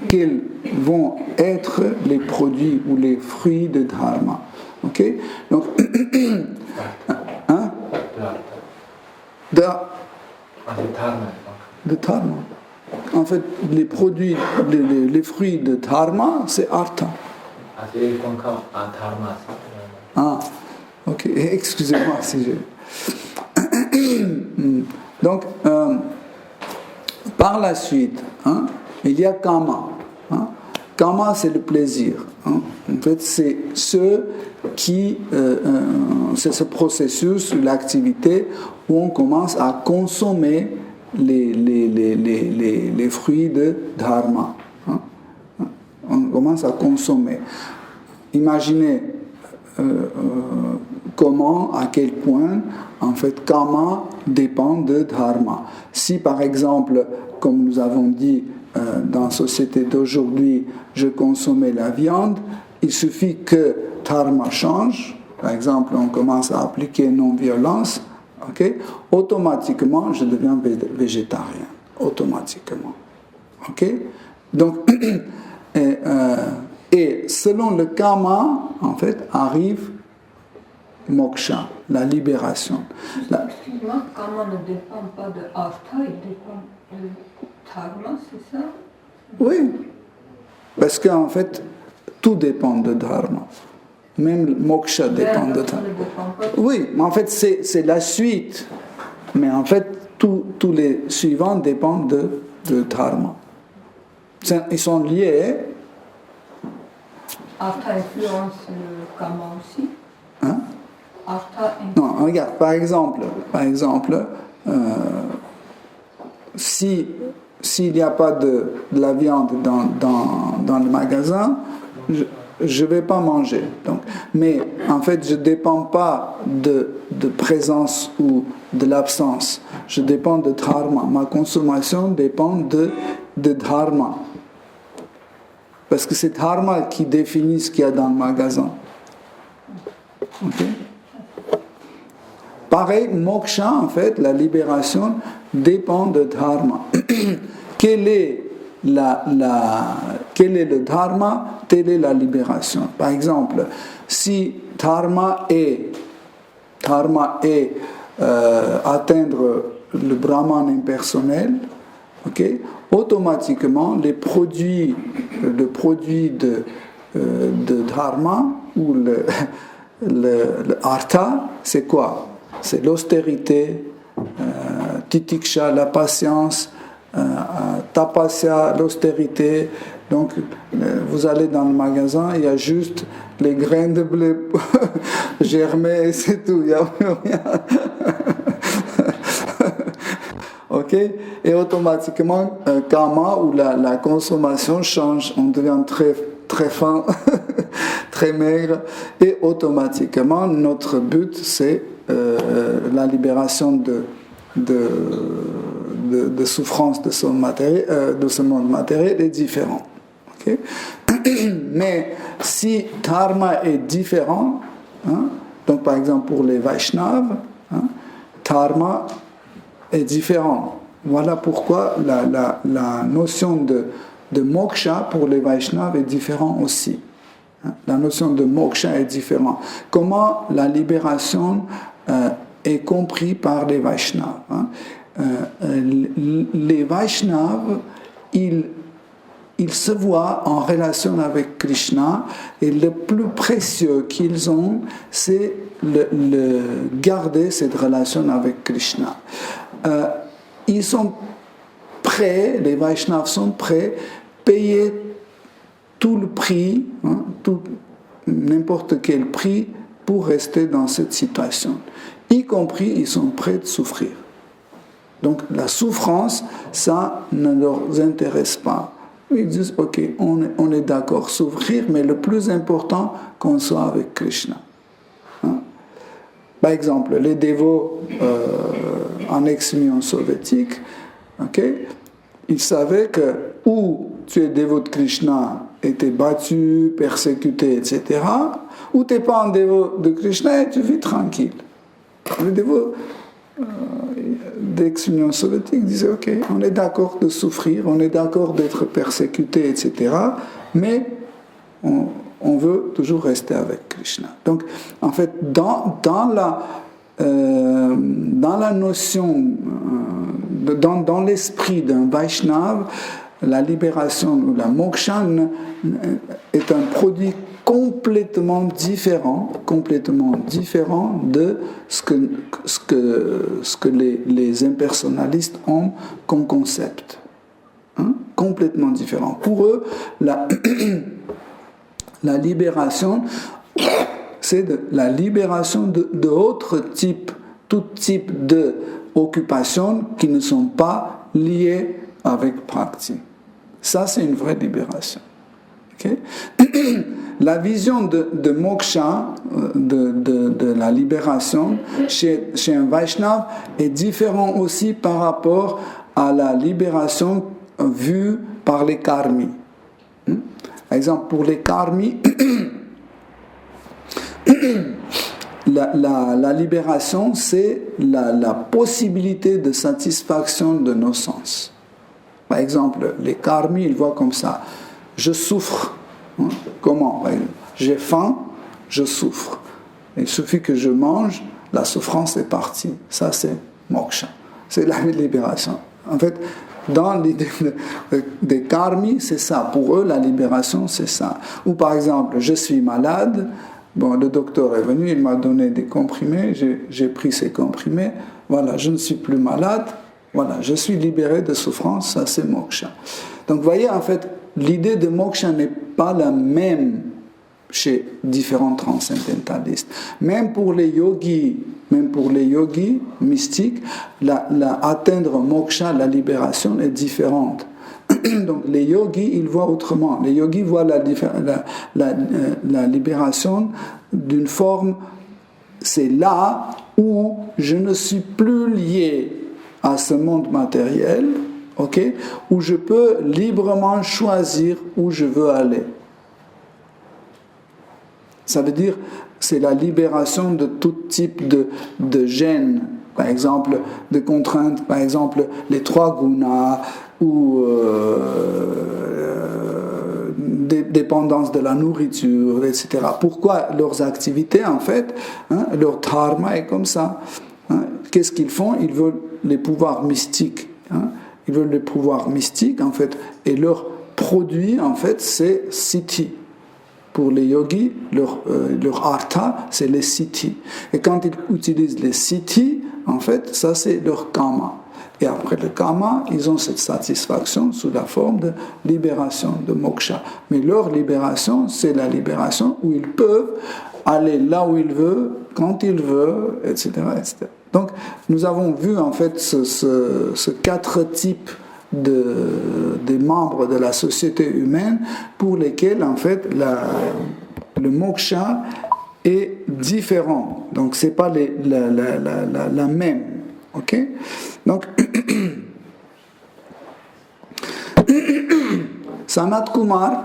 quels vont être les produits ou les fruits de dharma. Okay? Donc, de dharma. En fait, les produits, les fruits de dharma, c'est artha. Ah, ok. Excusez-moi si j'ai... Donc, par la suite, il y a kama. Kama, c'est le plaisir. En fait, c'est c'est ce processus, l'activité où on commence à consommer les fruits de dharma. On commence à consommer. Imaginez comment, à quel point, en fait, kama dépend de dharma. Si, par exemple, comme nous avons dit, dans la société d'aujourd'hui, je consommais la viande, il suffit que dharma change, par exemple, on commence à appliquer non-violence, okay? Automatiquement, je deviens végétarien, automatiquement. Okay? Donc, et selon le karma, en fait, arrive moksha, la libération. Excuse-moi, karma ne dépend pas de artha, il dépend de dharma, c'est ça? Oui, parce qu'en fait, tout dépend de dharma. Même moksha dépend de dharma. Oui, mais en fait, c'est la suite. Mais en fait, tous les suivants dépendent de dharma. Ils sont liés. Artha influence le karma aussi. Hein? Artha Non, regarde, par exemple, s'il n'y a pas de la viande dans le magasin, je ne vais pas manger. Donc, mais en fait, je ne dépends pas de présence ou de l'absence. Je dépends de dharma. Ma consommation dépend de dharma. Parce que c'est dharma qui définit ce qu'il y a dans le magasin. Okay? Pareil, moksha, en fait, la libération dépend de dharma. Quel est le dharma, telle est la libération. Par exemple, si dharma est atteindre le brahman impersonnel, okay, automatiquement le produit de dharma ou le artha, c'est quoi? C'est l'austérité, titiksha, la patience, tapasya, l'austérité. Donc, vous allez dans le magasin, il y a juste les graines de blé germées, c'est tout, il n'y a rien. Ok? Et automatiquement, karma ou la consommation change, on devient très, très fin, très maigre, et automatiquement, notre but, c'est la libération de souffrance de ce monde matériel est différent. Okay? Mais si dharma est différent, donc par exemple pour les Vaishnavas, dharma est différent. Voilà pourquoi la notion de moksha pour les Vaishnavas est différente aussi. La notion de moksha est différente. Comment la libération est comprise par les Vaishnavas. Les Vaishnavas, ils se voient en relation avec Krishna et le plus précieux qu'ils ont, c'est garder cette relation avec Krishna. Ils sont prêts, les Vaishnavas sont prêts à payer tout le prix, n'importe quel prix, pour rester dans cette situation. Y compris, ils sont prêts à souffrir. Donc la souffrance, ça ne leur intéresse pas. Ils disent, ok, on est d'accord, souffrir, mais le plus important, qu'on soit avec Krishna. Par exemple, les dévots en ex-Union soviétique, ils savaient que ou tu es dévot de Krishna et tu es battu, persécuté, etc., ou tu n'es pas un dévot de Krishna et tu vis tranquille. Les dévots d'ex-Union soviétique disaient, ok, on est d'accord de souffrir, on est d'accord d'être persécuté, etc., mais on veut toujours rester avec Krishna. Donc, en fait, dans la notion, dans l'esprit d'un Vaishnava, la libération ou la moksha est un produit complètement différent de ce que les impersonnalistes ont comme concept. Complètement différent. Pour eux, la libération, c'est la libération d'autres types, tout type d'occupations qui ne sont pas liées avec Bhakti. Ça, c'est une vraie libération. Okay? La vision de moksha, de la libération, chez un Vaishnava est différente aussi par rapport à la libération vue par les karmis. Par exemple, pour les karmis, la libération, c'est la possibilité de satisfaction de nos sens. Par exemple, les karmis, ils voient comme ça. Je souffre. Comment? J'ai faim, je souffre. Il suffit que je mange, la souffrance est partie. Ça, c'est moksha. C'est la libération. En fait, dans l'idée des karmis, c'est ça. Pour eux, la libération, c'est ça. Ou par exemple, je suis malade. Bon, le docteur est venu, il m'a donné des comprimés. J'ai pris ces comprimés. Voilà, je ne suis plus malade. Voilà, je suis libéré de souffrance, ça c'est moksha. Donc vous voyez, en fait, l'idée de moksha n'est pas la même chez différents transcendentalistes. Même pour les yogis mystiques, atteindre moksha, la libération, est différente. Donc les yogis, ils voient autrement. Les yogis voient la libération d'une forme, c'est là où je ne suis plus lié à ce monde matériel, où je peux librement choisir où je veux aller. Ça veut dire, c'est la libération de tout type de gêne, par exemple, de contraintes, par exemple, les 3 gunas, ou dépendance de la nourriture, etc. Pourquoi leurs activités, en fait, leur dharma est comme ça. Qu'est-ce qu'ils font? Ils veulent les pouvoirs mystiques. Ils veulent les pouvoirs mystiques, en fait, et leur produit, en fait, c'est siddhi. Pour les yogis, leur artha, c'est les siddhis. Et quand ils utilisent les siddhis, en fait, ça, c'est leur karma. Et après le karma, ils ont cette satisfaction sous la forme de libération, de moksha. Mais leur libération, c'est la libération où ils peuvent aller là où ils veulent, quand ils veulent, etc., etc. Donc, nous avons vu en fait ce 4 types des membres de la société humaine pour lesquels en fait le moksha est différent. Donc, c'est pas la même. Ok? Donc, Sanat Kumar,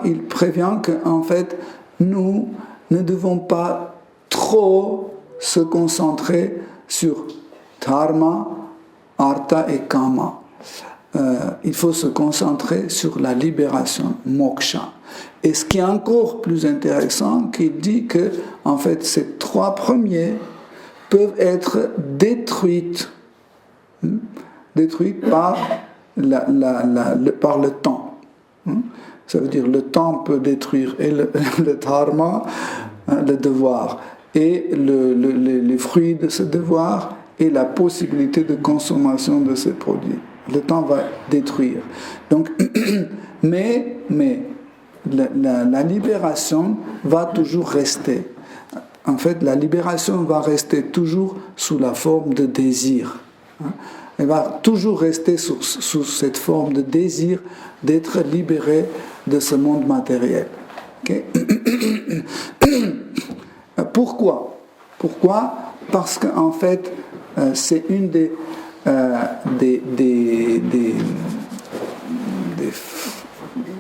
il prévient qu'en fait, nous ne devons pas trop se concentrer sur dharma, artha et kama. Il faut se concentrer sur la libération, moksha. Et ce qui est encore plus intéressant, qu'il dit que, en fait, ces 3 premiers peuvent être détruites par, par le temps. Ça veut dire le temps peut détruire et le dharma, le devoir, et les fruits de ce devoir, et la possibilité de consommation de ces produits. Le temps va détruire. Donc, mais la libération va toujours rester. En fait, la libération va rester toujours sous la forme de désir. Elle va toujours rester sous cette forme de désir d'être libéré de ce monde matériel. Okay? Pourquoi? Parce qu'en fait, c'est une des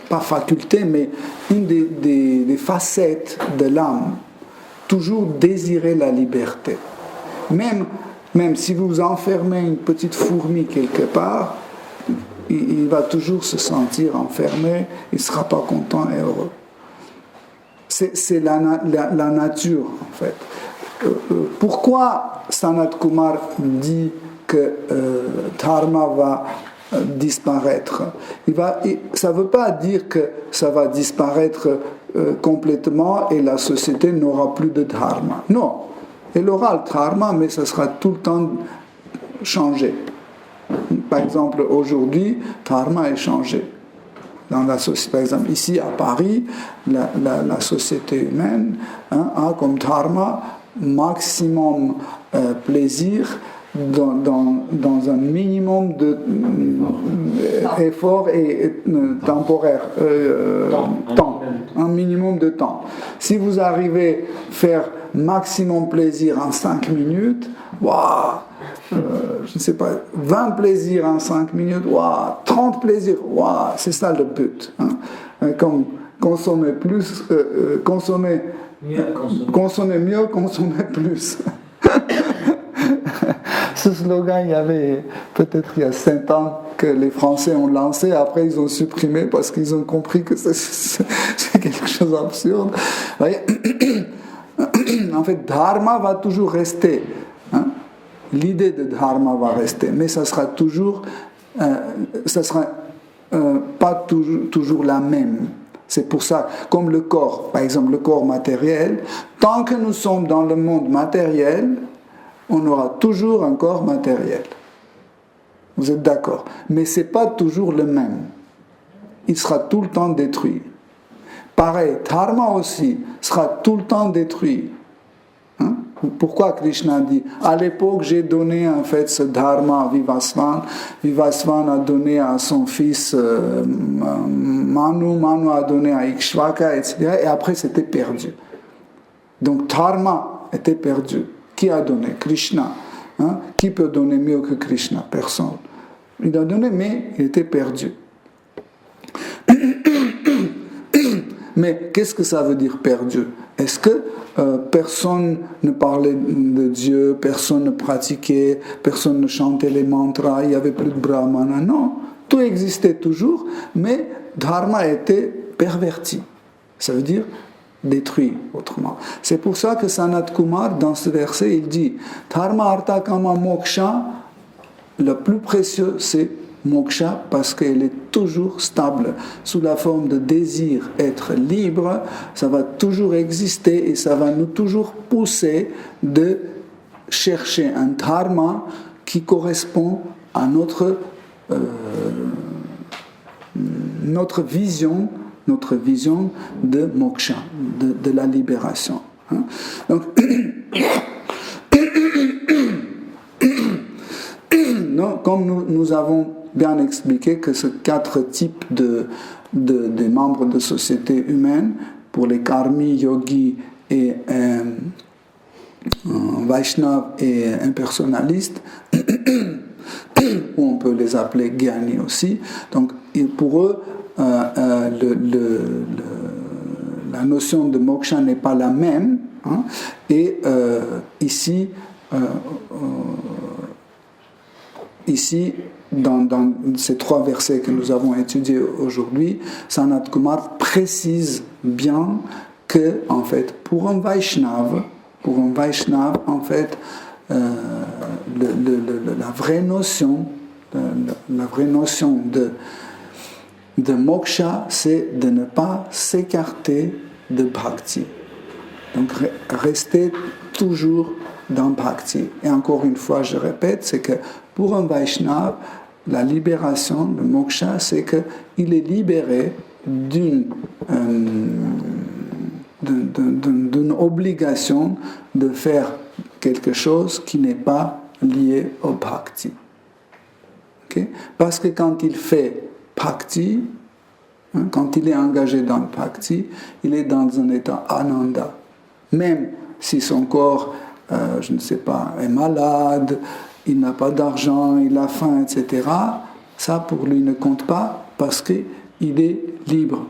pas facultés, mais une des facettes de l'âme. Toujours désirer la liberté. Même si vous enfermez une petite fourmi quelque part, il va toujours se sentir enfermé, il ne sera pas content et heureux. C'est la nature, en fait. Pourquoi Sanat Kumar dit que dharma va disparaître? Ça ne veut pas dire que ça va disparaître complètement et la société n'aura plus de dharma. Non, elle aura le dharma, mais ça sera tout le temps changé. Par exemple, aujourd'hui, dharma est changé. Dans la société, par exemple, ici à Paris, la société humaine a comme dharma maximum plaisir dans un minimum de effort et temporaire, un minimum de temps. Si vous arrivez à faire maximum plaisir en 5 minutes, waouh, je ne sais pas, 20 plaisirs en 5 minutes, waouh, 30 plaisirs, waouh, c'est ça le but. Comme consommer plus, consommer mieux, consommer plus. Ce slogan, il y avait peut-être il y a 5 ans que les Français ont lancé, après ils ont supprimé parce qu'ils ont compris que c'est quelque chose d'absurde. En fait, dharma va toujours rester. L'idée de dharma va rester, mais ça sera toujours, pas toujours la même. C'est pour ça, comme le corps, par exemple le corps matériel, tant que nous sommes dans le monde matériel, on aura toujours un corps matériel. Vous êtes d'accord? Mais ce n'est pas toujours le même. Il sera tout le temps détruit. Pareil, dharma aussi sera tout le temps détruit. Pourquoi Krishna dit à l'époque j'ai donné en fait ce dharma à Vivasvan, Vivasvan a donné à son fils Manu, Manu a donné à Ikshvaka, etc. Et après c'était perdu. Donc dharma était perdu. Qui a donné? Krishna. Qui peut donner mieux que Krishna? Personne. Il a donné, mais il était perdu. Mais qu'est-ce que ça veut dire perdu? Est-ce que personne ne parlait de Dieu, personne ne pratiquait, personne ne chantait les mantras, il n'y avait plus de brahmana? Non, tout existait toujours, mais dharma était perverti. Ça veut dire détruit autrement. C'est pour ça que Sanat Kumar, dans ce verset, il dit dharma artha kama moksha, le plus précieux c'est moksha parce qu'elle est toujours stable sous la forme de désir, être libre, ça va toujours exister et ça va nous toujours pousser de chercher un dharma qui correspond à notre vision de moksha, de la libération. Donc, non, comme nous avons bien expliqué que ces 4 types de membres de société humaine, pour les karmis, yogis et vaishnavas et impersonnalistes, ou on peut les appeler gyani aussi, donc pour eux, la notion de moksha n'est pas la même, et ici dans ces 3 versets que nous avons étudiés aujourd'hui, Sanat Kumar précise bien que, en fait, pour un Vaishnav, en fait, la vraie notion de moksha, c'est de ne pas s'écarter de bhakti. Donc rester toujours dans bhakti. Et encore une fois, je répète, c'est que pour un Vaishnava, la libération, le moksha, c'est qu'il est libéré d'une obligation de faire quelque chose qui n'est pas lié au bhakti. Okay? Parce que quand il fait bhakti, quand il est engagé dans le bhakti, il est dans un état ananda. Même si son corps, je ne sais pas, est malade, il n'a pas d'argent, il a faim, etc., ça pour lui ne compte pas parce qu'il est libre.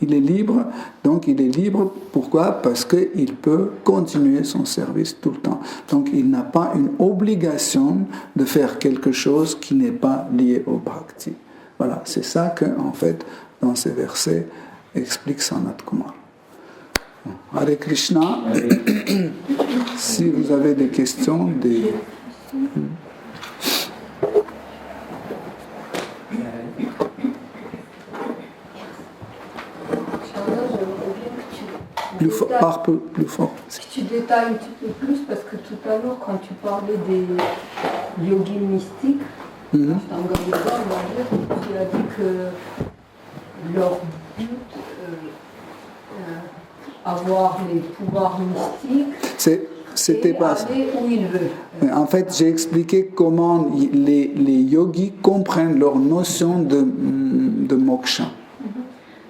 Il est libre, donc il est libre, pourquoi ? Parce qu'il peut continuer son service tout le temps. Donc il n'a pas une obligation de faire quelque chose qui n'est pas lié au bhakti. Voilà, c'est ça que, en fait, dans ces versets, explique Sanat Kumar. Hare Krishna. Si vous avez des questions, plus fort. Que tu détailles un petit peu plus, parce que tout à l'heure, quand tu parlais des yogis mystiques, tu as dit que leur but, avoir les pouvoirs mystiques, c'était pas ça. Aller où ils veulent. En fait, j'ai expliqué comment les yogis comprennent leur notion de moksha.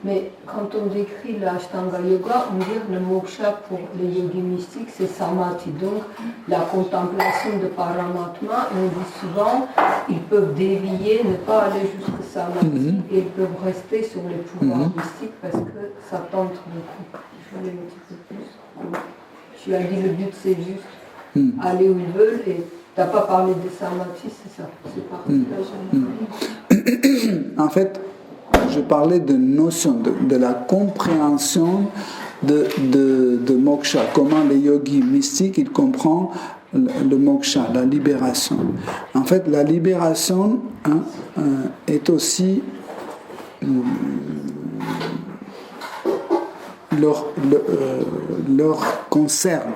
Mais quand on décrit l'Ashtanga Yoga, on dit que le moksha pour les yogis mystiques, c'est samadhi, donc la contemplation de Paramatma. Et on dit souvent, ils peuvent dévier, ne pas aller jusqu'à samadhi, et ils peuvent rester sur les pouvoirs mystiques parce que ça tente beaucoup. Je vais aller un petit peu plus. Tu as dit le but c'est juste aller où ils veulent, et tu n'as pas parlé de samadhi, c'est ça, c'est parti là. En fait, je parlais de notion, de la compréhension de moksha, comment les yogis mystiques, ils comprennent le moksha, la libération. En fait, la libération est aussi leur concerne,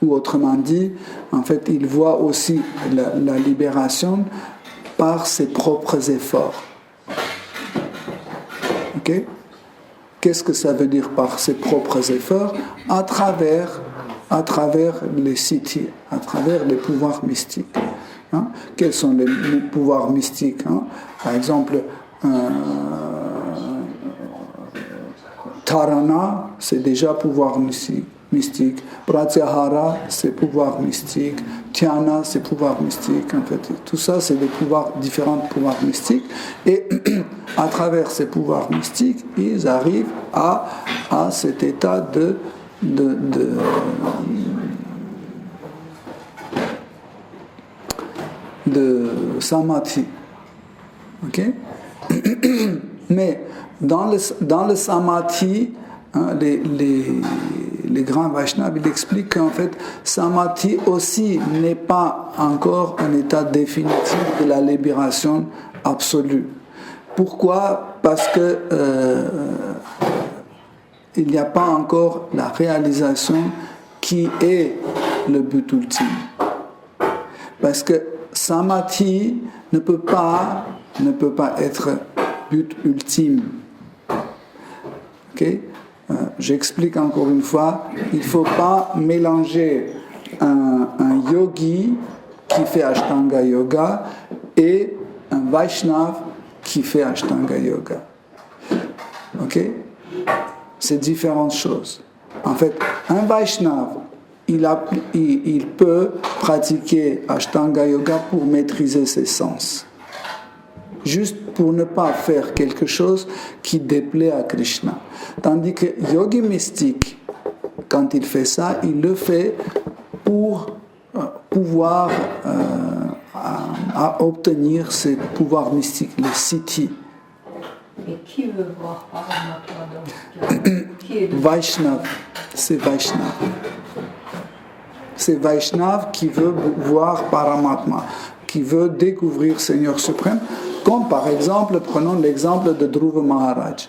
ou autrement dit, en fait, ils voient aussi la libération par ses propres efforts. Okay? Qu'est-ce que ça veut dire par ses propres efforts? À travers les siddhis, à travers les pouvoirs mystiques. Quels sont les pouvoirs mystiques? Par exemple, Dharana, c'est déjà pouvoir mystique. Pratyahara, c'est pouvoir mystique. Dhyana, c'est pouvoir mystique. En fait, tout ça, c'est des différents pouvoirs mystiques. Et à travers ces pouvoirs mystiques, ils arrivent à cet état de samadhi. Ok? Mais dans le samadhi, les grands Vaishnavas, ils expliquent qu'en fait, samadhi aussi n'est pas encore un état définitif de la libération absolue. Pourquoi ? Parce que il n'y a pas encore la réalisation qui est le but ultime. Parce que samadhi ne peut pas être but ultime. Okay? J'explique encore une fois, il ne faut pas mélanger un yogi qui fait Ashtanga Yoga et un Vaishnava qui fait Ashtanga Yoga. Ok? C'est différentes choses. En fait, un Vaishnava, il peut pratiquer Ashtanga Yoga pour maîtriser ses sens. Juste pour ne pas faire quelque chose qui déplaît à Krishna. Tandis que yogi mystique, quand il fait ça, il le fait pour pouvoir à obtenir ces pouvoirs mystiques, les siddhis. Et qui veut voir Paramatma dans ce cas? Qui est le Vaishnav, c'est Vaishnav. C'est Vaishnav qui veut voir Paramatma, qui veut découvrir Seigneur suprême, comme par exemple, prenons l'exemple de Dhruva Maharaj.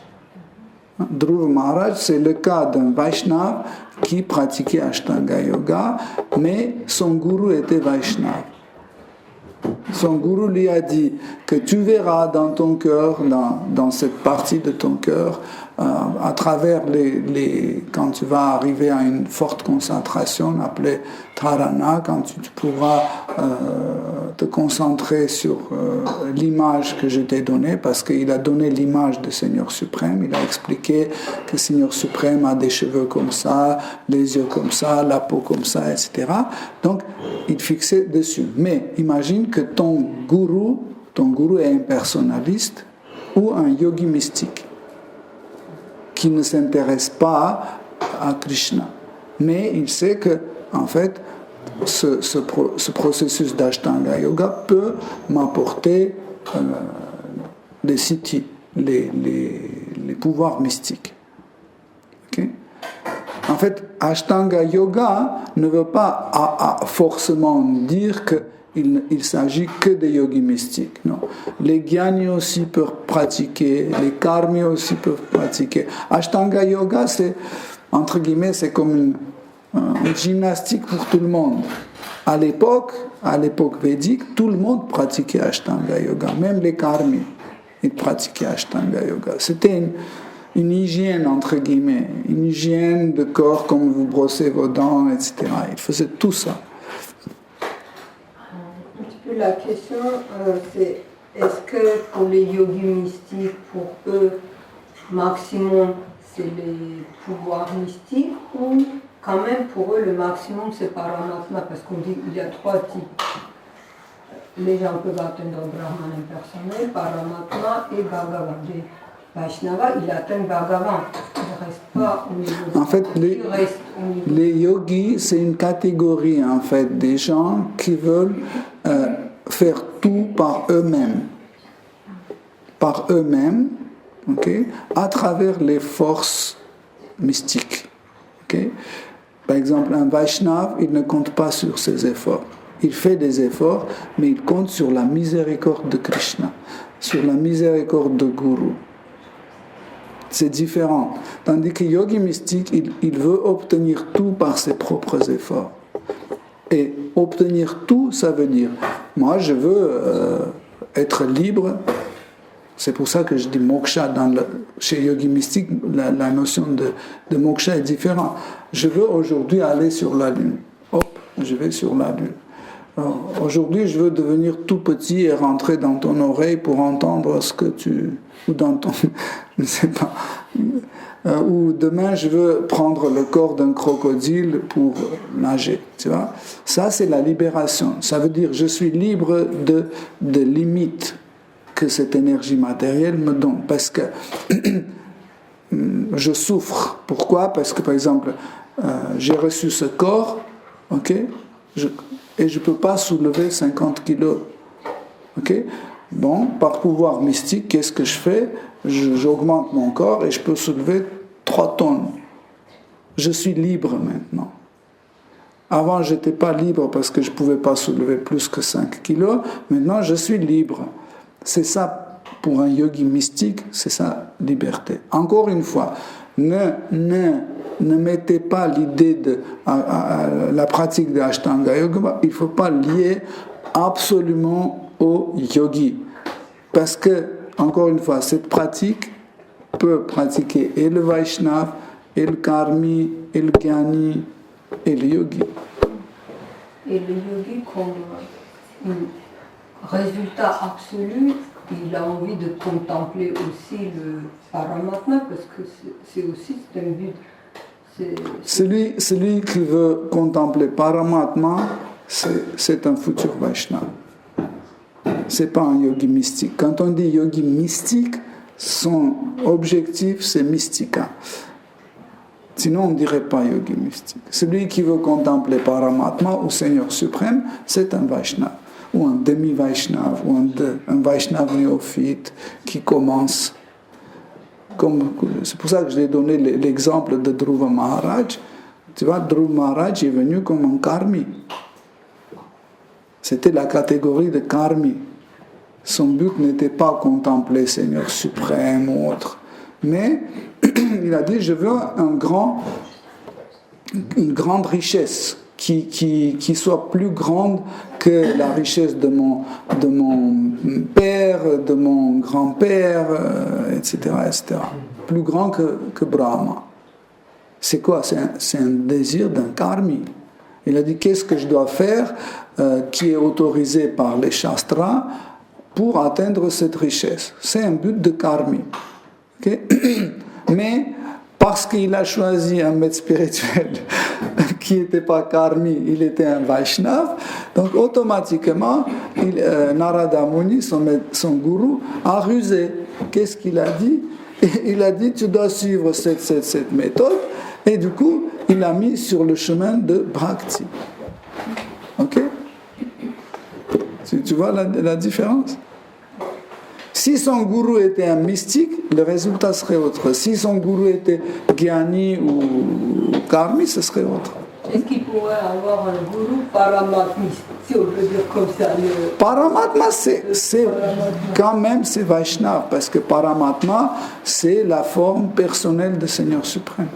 Dhruva Maharaj, c'est le cas d'un Vaishnav qui pratiquait Ashtanga Yoga, mais son gourou était Vaishnav. Son gourou lui a dit que tu verras dans ton cœur, dans cette partie de ton cœur, à travers quand tu vas arriver à une forte concentration appelée Dharana, quand tu pourras te concentrer sur l'image que je t'ai donnée, parce qu'il a donné l'image du Seigneur suprême, il a expliqué que le Seigneur suprême a des cheveux comme ça, les yeux comme ça, la peau comme ça, etc. Donc, il fixait dessus. Mais imagine que ton gourou est un personnaliste ou un yogi mystique qui ne s'intéresse pas à Krishna. Mais il sait que, en fait, ce processus d'Ashtanga Yoga peut m'apporter les siddhis, les pouvoirs mystiques. Okay? En fait, Ashtanga Yoga ne veut pas forcément dire qu'il s'agit que des yogis mystiques. Non. Les gyanis aussi peuvent pratiquer, les karmis aussi peuvent pratiquer. Ashtanga Yoga, c'est, entre guillemets, c'est comme une gymnastique pour tout le monde. À l'époque védique, tout le monde pratiquait Ashtanga Yoga, même les karmis, ils pratiquaient Ashtanga Yoga. C'était une hygiène, entre guillemets, une hygiène de corps, comme vous brossez vos dents, etc. Ils faisaient tout ça. Un petit peu la question, c'est est-ce que pour les yogis mystiques, pour eux, maximum, c'est les pouvoirs mystiques, ou quand même pour eux, le maximum, c'est Paramatma, parce qu'on dit qu'il y a 3 types. Les gens peuvent atteindre Brahman impersonnel, Paramatma et Bhagavan. Vaishnava, il atteint Bhagavan. Il ne reste pas au niveau En fait, les yogis, c'est une catégorie, en fait, des gens qui veulent faire tout par eux-mêmes. Par eux-mêmes, okay, à travers les forces mystiques. Okay? Par exemple, un Vaishnav, il ne compte pas sur ses efforts. Il fait des efforts, mais il compte sur la miséricorde de Krishna, sur la miséricorde de Guru. C'est différent. Tandis que yogi mystique, il veut obtenir tout par ses propres efforts. Et obtenir tout, ça veut dire, moi je veux être libre. C'est pour ça que je dis moksha. Chez yogi mystique, la notion de moksha est différente. Je veux aujourd'hui aller sur la lune. Hop, je vais sur la lune. Aujourd'hui, je veux devenir tout petit et rentrer dans ton oreille pour entendre ce que tu... ou dans ton... je ne sais pas. Ou demain, je veux prendre le corps d'un crocodile pour nager. Tu vois? Ça, c'est la libération. Ça veut dire je suis libre de limites que cette énergie matérielle me donne. Parce que je souffre. Pourquoi? Parce que, par exemple, j'ai reçu ce corps, ok, et je ne peux pas soulever 50 kilos. Okay? Bon, par pouvoir mystique, qu'est-ce que je fais? J'augmente mon corps et je peux soulever 3 tonnes. Je suis libre maintenant. Avant, je n'étais pas libre parce que je ne pouvais pas soulever plus que 5 kilos. Maintenant, je suis libre. C'est ça, pour un yogi mystique, c'est ça, liberté. Encore une fois, ne mettez pas l'idée de la pratique de Ashtanga Yoga, il ne faut pas lier absolument au yogi. Parce que, encore une fois, cette pratique peut pratiquer et le Vaishnav, et le Karmi, et le Gyani, et le yogi. Et le yogi, comme résultat absolu, il a envie de contempler aussi le Paramatma, parce que c'est aussi un but. Celui qui veut contempler Paramatma, c'est un futur Vaishnava. C'est pas un yogi mystique. Quand on dit yogi mystique, son objectif c'est mystika. Sinon on ne dirait pas yogi mystique. Celui qui veut contempler Paramatma ou Seigneur suprême, c'est un Vaishnava. ou un demi-Vaishnav, ou un Vaishnav néophyte qui commence. C'est pour ça que je l'ai donné l'exemple de Dhruva Maharaj. Tu vois, Dhruva Maharaj est venu comme un karmi. C'était la catégorie de karmi. Son but n'était pas contempler Seigneur suprême ou autre. Mais il a dit, je veux une grande richesse qui soit plus grande que la richesse de mon père, de mon grand-père, etc., etc. Plus grand que Brahma. C'est quoi? C'est un désir d'un karmi. Il a dit, qu'est-ce que je dois faire qui est autorisé par les shastras pour atteindre cette richesse? C'est un but de karmi. Okay? Mais parce qu'il a choisi un maître spirituel qui n'était pas karmi, il était un Vaishnav, donc automatiquement, Narada Muni, son gourou, a rusé. Qu'est-ce qu'il a dit? Il a dit, tu dois suivre cette méthode, et du coup, il l'a mis sur le chemin de Bhakti. Ok? Tu vois la différence? Si son gourou était un mystique, le résultat serait autre. Si son gourou était Gyani ou Karmi, ce serait autre. Est-ce qu'il pourrait avoir un gourou paramatmiste, si on peut dire comme ça? Paramatma, c'est quand même c'est Vaishnav, parce que Paramatma, c'est la forme personnelle du Seigneur suprême.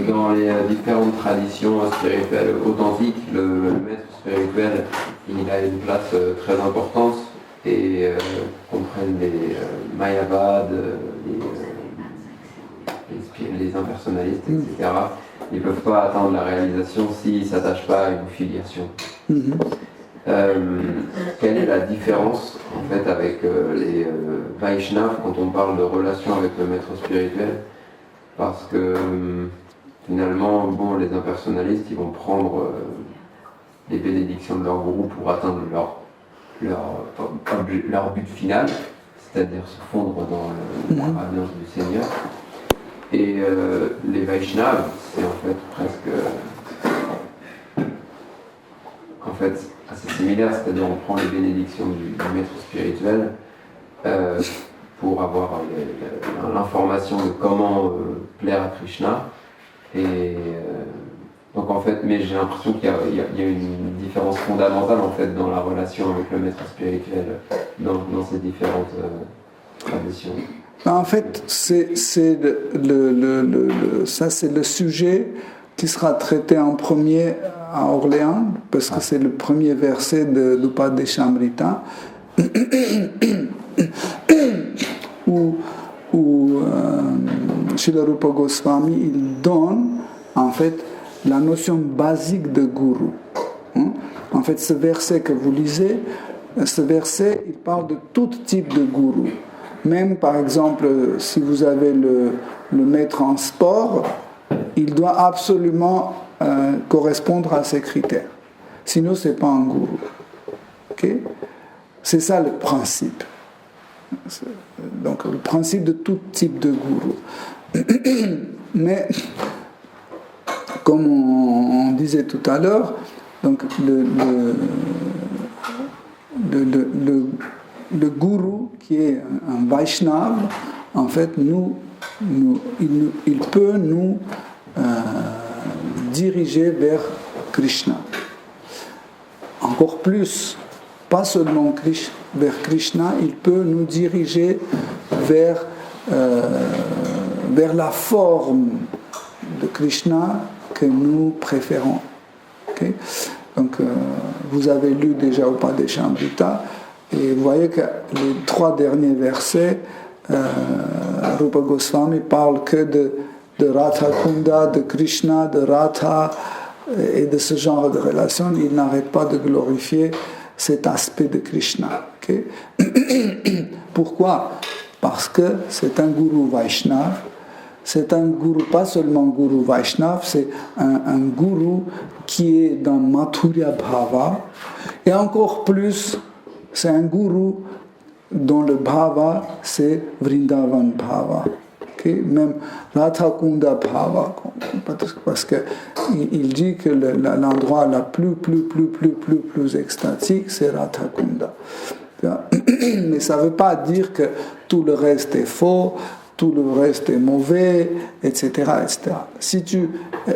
Dans les différentes traditions spirituelles authentiques, le maître spirituel, il a une place très importante et comprennent les mayavad, les impersonnalistes, etc. Ils ne peuvent pas atteindre la réalisation s'ils ne s'attachent pas à une filiation. Quelle est la différence en fait avec les Vaishnavas quand on parle de relation avec le maître spirituel? Parce que finalement, bon, les impersonnalistes, ils vont prendre les bénédictions de leur gourou pour atteindre leur but final, c'est-à-dire se fondre dans l'alliance du Seigneur. Et les Vaishnavas, c'est en fait presque assez similaire, c'est-à-dire on prend les bénédictions du maître spirituel pour avoir l'information de comment plaire à Krishna. Et donc en fait, mais j'ai l'impression qu'il y a une différence fondamentale en fait dans la relation avec le maître spirituel dans ces différentes traditions. En fait, ça c'est le sujet qui sera traité en premier à Orléans, parce que c'est le premier verset de l'Upadeshamrita, où Srila Rupa Goswami il donne en fait la notion basique de gourou. En fait, ce verset que vous lisez, ce verset, il parle de tout type de gourou. Même par exemple, si vous avez le maître en sport, il doit absolument correspondre à ces critères. Sinon, ce n'est pas un gourou. Okay? C'est ça le principe. Donc, le principe de tout type de gourou. Mais, comme on disait tout à l'heure, donc le gourou qui est un Vaishnav, en fait, il peut nous diriger vers Krishna. Encore plus, pas seulement vers Krishna, il peut nous diriger vers la forme de Krishna que nous préférons. Okay? Donc, vous avez lu déjà Upadeshamrita, et vous voyez que les 3 derniers versets, Rupa Goswami parle que de Radha Kunda, de Krishna, de Radha et de ce genre de relations. Il n'arrête pas de glorifier cet aspect de Krishna. Okay? Pourquoi? Parce que c'est un gourou Vaishnav. C'est un gourou, pas seulement gourou Vaishnav, c'est un gourou qui est dans Mathurya Bhava. Et encore plus, c'est un gourou dont le Bhava, c'est Vrindavan Bhava. Okay? Même Radha Kunda Bhava, parce qu'il dit que l'endroit le plus extatique, c'est Radha Kunda. Mais ça ne veut pas dire que tout le reste est faux, tout le reste est mauvais, etc. etc. Si tu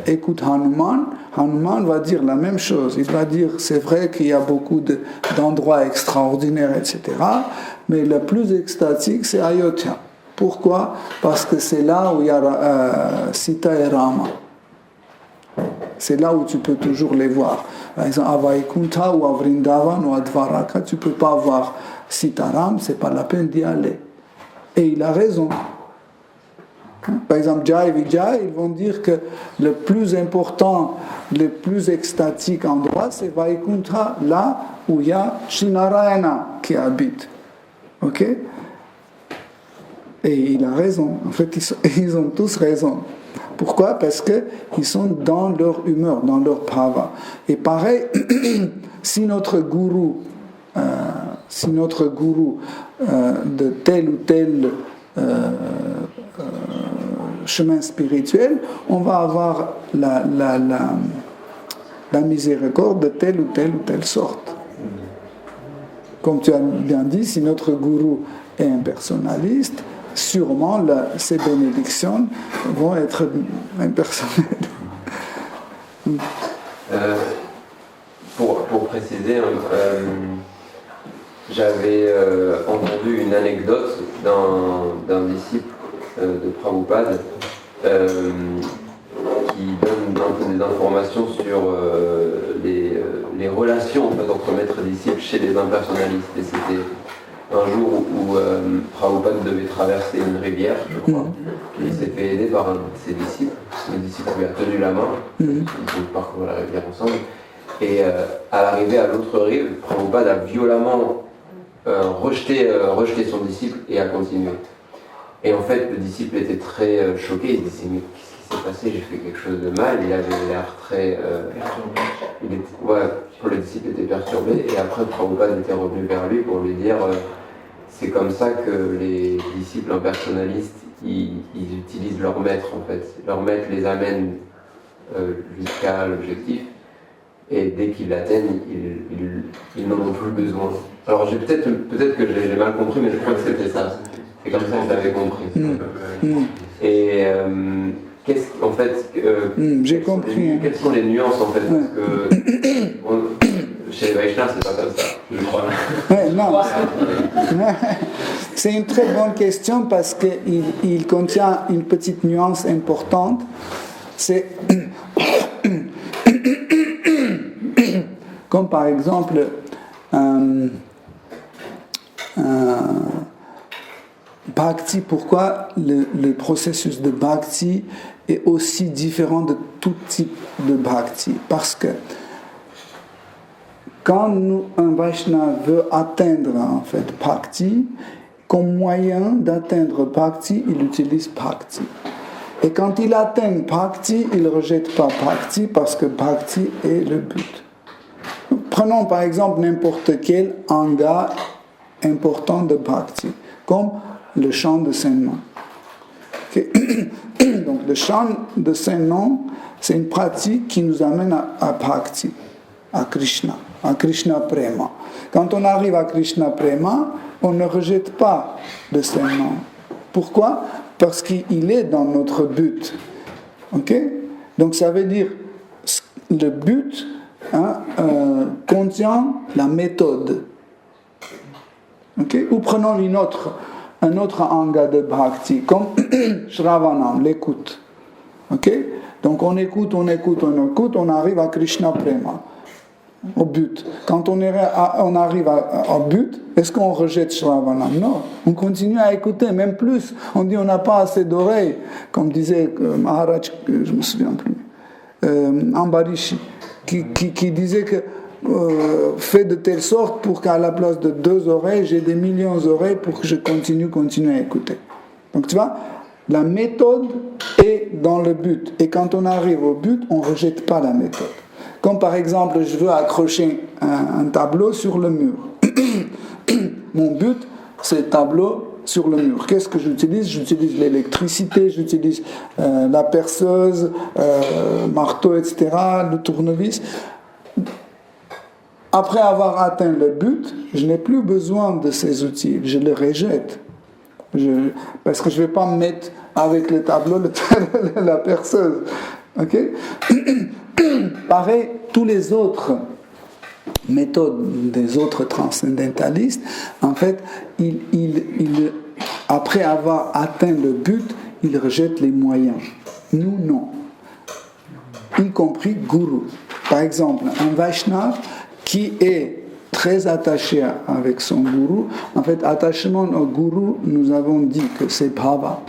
écoutes Hanuman va dire la même chose. Il va dire, c'est vrai qu'il y a beaucoup d'endroits extraordinaires, etc. Mais le plus extatique, c'est Ayodhya. Pourquoi? Parce que c'est là où il y a Sita et Rama. C'est là où tu peux toujours les voir. Par exemple, à Vaikuntha ou à Vrindavan ou à Dvaraka, tu ne peux pas voir Sitaram, ce n'est pas la peine d'y aller. Et il a raison. Par exemple, Jai Vijay, ils vont dire que le plus important, le plus extatique endroit, c'est Vaikuntha, là où il y a Srinarayana qui habite. Ok? Et il a raison. En fait, ils ont tous raison. Pourquoi? Parce qu'ils sont dans leur humeur, dans leur bhava. Et pareil, si notre gourou de tel ou tel chemin spirituel, on va avoir la miséricorde de telle ou telle sorte. Comme tu as bien dit, si notre gourou est un personnaliste, sûrement ces bénédictions vont être impersonnelles. Pour préciser, j'avais entendu une anecdote d'un disciple de Prabhupada qui donne un peu des informations sur les relations en fait, entre maître et disciple chez les impersonnalistes. Et c'était un jour où Prabhupada devait traverser une rivière, je crois. Il s'est fait aider par un de ses disciples. Le disciple lui a tenu la main. Ils ont parcouru la rivière ensemble. Et à l'arrivée à l'autre rive, Prabhupada a violemment rejeté son disciple et a continué. Et en fait, le disciple était très choqué. Il disait, mais qu'est-ce qui s'est passé? J'ai fait quelque chose de mal. Il avait l'air très... le disciple était perturbé. Et après, Prabhupada était revenu vers lui pour lui dire c'est comme ça que les disciples impersonnalistes, ils utilisent leur maître, en fait. Leur maître les amène jusqu'à l'objectif. Et dès qu'ils l'atteignent, ils n'en ont plus besoin. Alors, peut-être que j'ai mal compris, mais je crois que c'était ça. C'est comme ça que je l'avais compris. Et en fait, j'ai compris. Quelles sont les nuances en fait? Parce que chez les Vaishnavas, c'est pas comme ça, je crois. Non. C'est une très bonne question parce qu'il contient une petite nuance importante. C'est comme par exemple Bhakti, pourquoi le processus de Bhakti est aussi différent de tout type de Bhakti? Parce que quand un Vaishnava veut atteindre en fait Bhakti, comme moyen d'atteindre Bhakti, il utilise Bhakti. Et quand il atteint Bhakti, il ne rejette pas Bhakti parce que Bhakti est le but. Prenons par exemple n'importe quel anga important de Bhakti, comme le chant de Saint-Nom. Okay. Donc le chant de Saint-Nom, c'est une pratique qui nous amène à Bhakti, à Krishna Prema. Quand on arrive à Krishna Prema, on ne rejette pas le Saint-Nom. Pourquoi? Parce qu'il est dans notre but. Okay? Donc ça veut dire le but contient la méthode. Okay? Ou prenons un autre anga de Bhakti, comme Shravanam, l'écoute. Okay? Donc on écoute, on arrive à Krishna Prema, au but. Quand on arrive au but, est-ce qu'on rejette Shravanam? Non, on continue à écouter, même plus. On dit on n'a pas assez d'oreilles, comme disait Maharaj, je ne me souviens plus, Ambarishi, qui disait que fait de telle sorte pour qu'à la place de 2 oreilles, j'ai des millions d'oreilles pour que je continue à écouter. Donc tu vois, la méthode est dans le but. Et quand on arrive au but, on ne rejette pas la méthode. Comme par exemple, je veux accrocher un tableau sur le mur. Mon but, c'est le tableau sur le mur. Qu'est-ce que j'utilise? J'utilise l'électricité, j'utilise la perceuse, marteau, etc., le tournevis. Après avoir atteint le but, je n'ai plus besoin de ces outils, je les rejette. Parce que je ne vais pas me mettre avec le tableau la perceuse. Okay? Pareil, tous les autres méthodes des autres transcendentalistes, en fait, après avoir atteint le but, ils rejettent les moyens. Nous, non. Y compris Guru. Par exemple, un Vaishnava qui est très attaché avec son Guru, en fait, attachement au Guru, nous avons dit que c'est Bhava.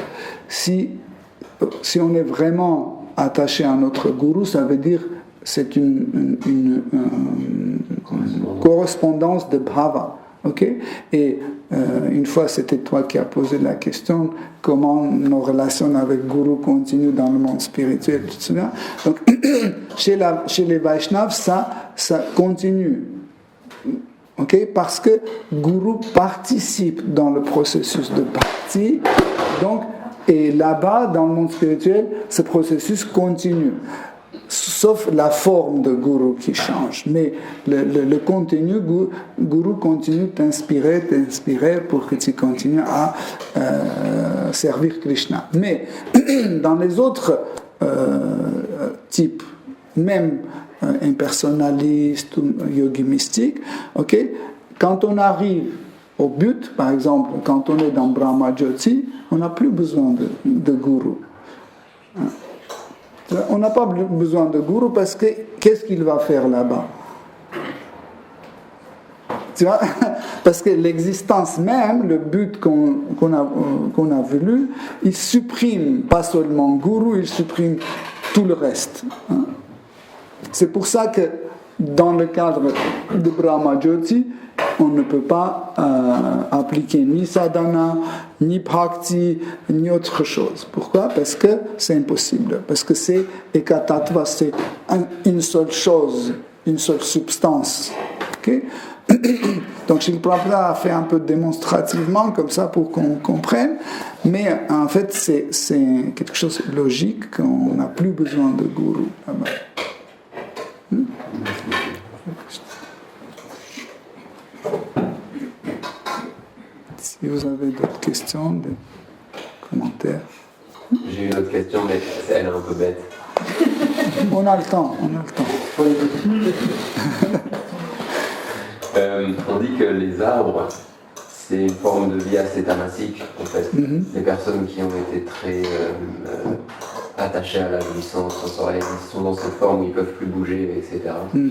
Si on est vraiment attaché à notre Guru, ça veut dire c'est une correspondance de Bhava. Okay? Et une fois, c'était toi qui as posé la question, comment nos relations avec Guru continuent dans le monde spirituel, etc. Donc, chez les Vaishnavas, ça continue. Okay? Parce que Guru participe dans le processus de bhakti, donc, et là-bas, dans le monde spirituel, ce processus continue. Sauf la forme de Guru qui change. Mais le contenu, Guru continue de t'inspirer pour que tu continues à servir Krishna. Mais dans les autres types, même impersonnalistes ou yogi mystiques, okay, quand on arrive au but, par exemple, quand on est dans Brahma Jyoti, on n'a plus besoin de Guru. On n'a pas besoin de Guru parce que qu'est-ce qu'il va faire là-bas? Tu vois? Parce que l'existence même, le but qu'on a voulu, il supprime pas seulement Guru, il supprime tout le reste. C'est pour ça que dans le cadre de Brahma Jyoti, on ne peut pas appliquer ni sadhana, ni bhakti, ni autre chose. Pourquoi? Parce que c'est impossible. Parce que c'est ekatattva, c'est une seule chose, une seule substance. Okay? Donc Srila Prabhupada a fait un peu démonstrativement comme ça pour qu'on comprenne, mais en fait c'est quelque chose de logique, qu'on n'a plus besoin de Guru là-bas. Si vous avez d'autres questions, des commentaires. J'ai une autre question, mais elle est un peu bête. On a le temps. On dit que les arbres, c'est une forme de vie assez tamasique, en fait. Mm-hmm. Les personnes qui ont été très attachées à la jouissance sensorielle, ils sont dans cette forme où ils ne peuvent plus bouger, etc. Mm.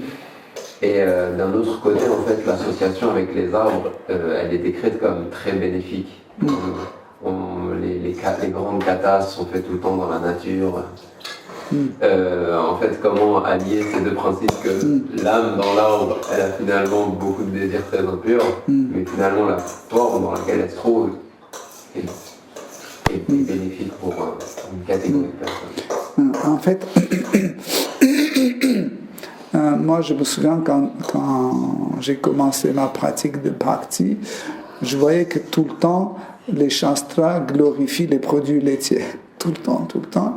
Et d'un autre côté, en fait, l'association avec les arbres, elle est décrite comme très bénéfique. Mm. Les grandes katas sont faites tout le temps dans la nature. En fait, comment allier ces deux principes que l'âme dans l'arbre, elle a finalement beaucoup de désirs très impurs, mais finalement la forme dans laquelle elle se trouve est bénéfique pour une catégorie de personnes. En fait, moi je me souviens quand j'ai commencé ma pratique de bhakti, je voyais que tout le temps les shastras glorifient les produits laitiers. Tout le temps.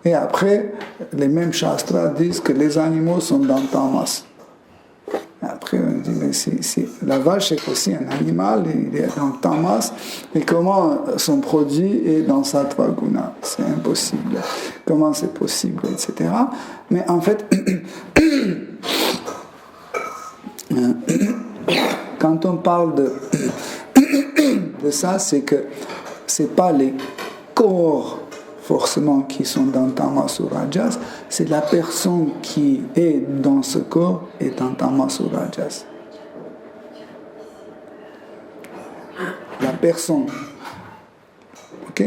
Et après, les mêmes shastras disent que les animaux sont dans tamas. Après, on dit, mais si la vache est aussi un animal, il est dans tamas, et comment son produit est dans sattva guna? C'est impossible. Comment c'est possible, etc. Mais en fait, quand on parle de ça, c'est que c'est pas les corps forcément qui sont dans tamas ou rajas, c'est la personne qui est dans ce corps est dans tamas ou rajas. La personne. Ok?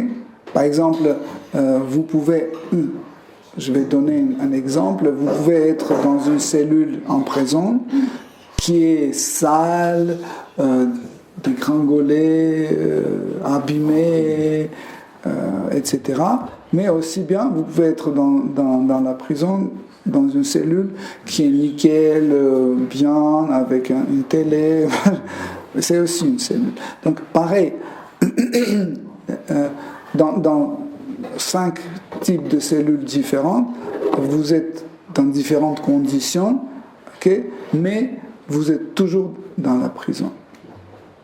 Par exemple, vous pouvez, je vais donner un exemple, vous pouvez être dans une cellule en prison qui est sale, dégringolée, abîmée, etc. Mais aussi bien, vous pouvez être dans la prison, dans une cellule qui est nickel, bien, avec une télé. C'est aussi une cellule. Donc, pareil, dans 5 types de cellules différentes, vous êtes dans différentes conditions, okay, mais vous êtes toujours dans la prison.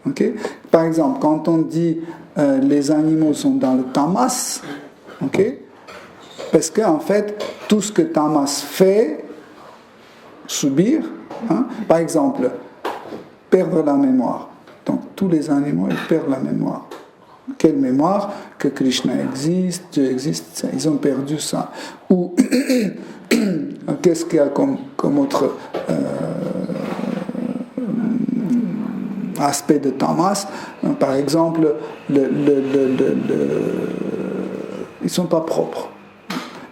Okay? Par exemple, quand on dit les animaux sont dans le tamas, okay, parce qu'en fait, tout ce que tamas fait subir, hein, par exemple, perdre la mémoire. Donc tous les animaux, ils perdent la mémoire. Quelle mémoire? Que Krishna existe, Dieu existe, ils ont perdu ça. Ou qu'est-ce qu'il y a comme autre aspect de tamas? Par exemple, ils ne sont pas propres.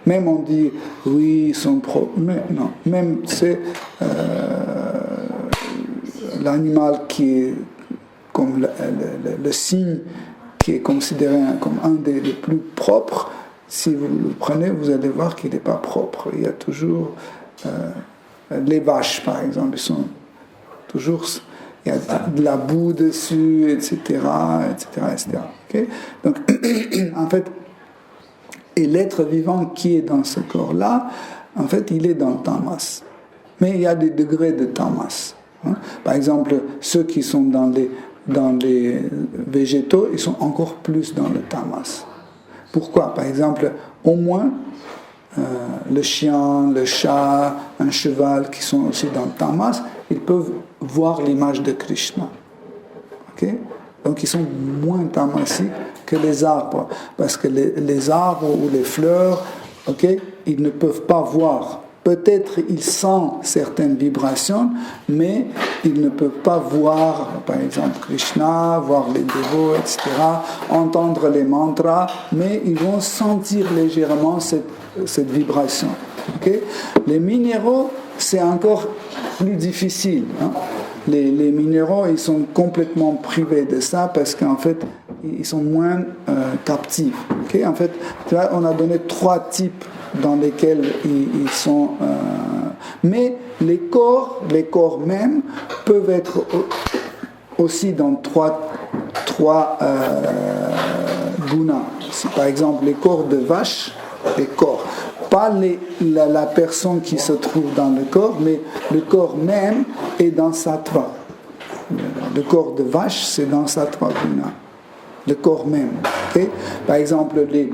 Même on dit, oui, ils sont propres, mais non. Même c'est l'animal qui est comme le cygne, qui est considéré comme un des plus propres. Si vous le prenez, vous allez voir qu'il n'est pas propre. Il y a toujours les vaches, par exemple, ils sont toujours, il y a de la boue dessus, etc., etc. Okay? Donc, en fait, et l'être vivant qui est dans ce corps-là, en fait, il est dans le tamas. Mais il y a des degrés de tamas. Hein? Par exemple, ceux qui sont dans les végétaux, ils sont encore plus dans le tamas. Pourquoi? Par exemple, au moins, le chien, le chat, un cheval qui sont aussi dans le tamas, ils peuvent voir l'image de Krishna. Okay? Donc ils sont moins tamasiques que les arbres. Parce que les arbres ou les fleurs, okay, ils ne peuvent pas voir. Peut-être ils sentent certaines vibrations, mais ils ne peuvent pas voir, par exemple, Krishna, voir les dévots, etc., entendre les mantras, mais ils vont sentir légèrement cette vibration. Okay? Les minéraux, c'est encore plus difficile. Hein? Les minéraux, ils sont complètement privés de ça parce qu'en fait, ils sont moins captifs. Okay? En fait, tu vois, on a donné 3 types dans lesquels ils sont. Mais les corps mêmes peuvent être aussi dans trois gunas. Par exemple, les corps de vache, les corps. Pas la personne qui se trouve dans le corps, mais le corps même est dans sattva. Le corps de vache, c'est dans sattva guna. Le corps même. Okay? Par exemple, les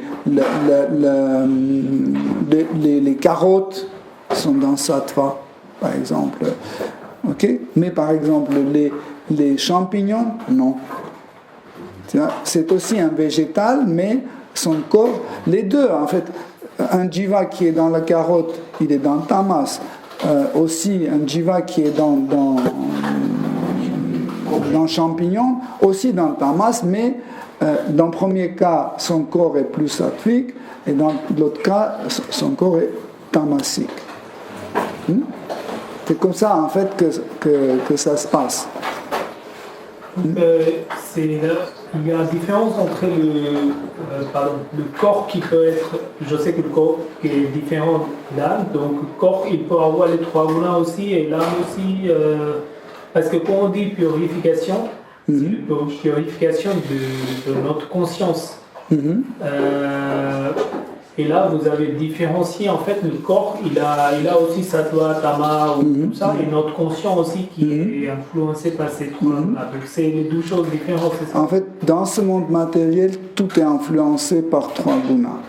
carottes sont dans sattva, par exemple. Okay? Mais par exemple, les champignons, non. C'est aussi un végétal, mais son corps, les deux, en fait, un jiva qui est dans la carotte, il est dans le tamas. Aussi, un jiva qui est dans le champignon, aussi dans le tamas, mais dans le premier cas, son corps est plus sattvique, et dans l'autre cas, son corps est tamasique. C'est comme ça, en fait, que ça se passe. Il y a une différence entre le corps qui peut être, je sais que le corps est différent d'âme, donc le corps il peut avoir les 3 gunas aussi et l'âme aussi, parce que quand on dit purification, c'est la purification de notre conscience. Et là, vous avez différencié, en fait, le corps, il a aussi sattva, tama, ou tout ça, et notre conscience aussi qui est influencé par ces 3. Donc, c'est les 2 choses différentes, c'est ça? En fait, dans ce monde matériel, tout est influencé par 3 gunas.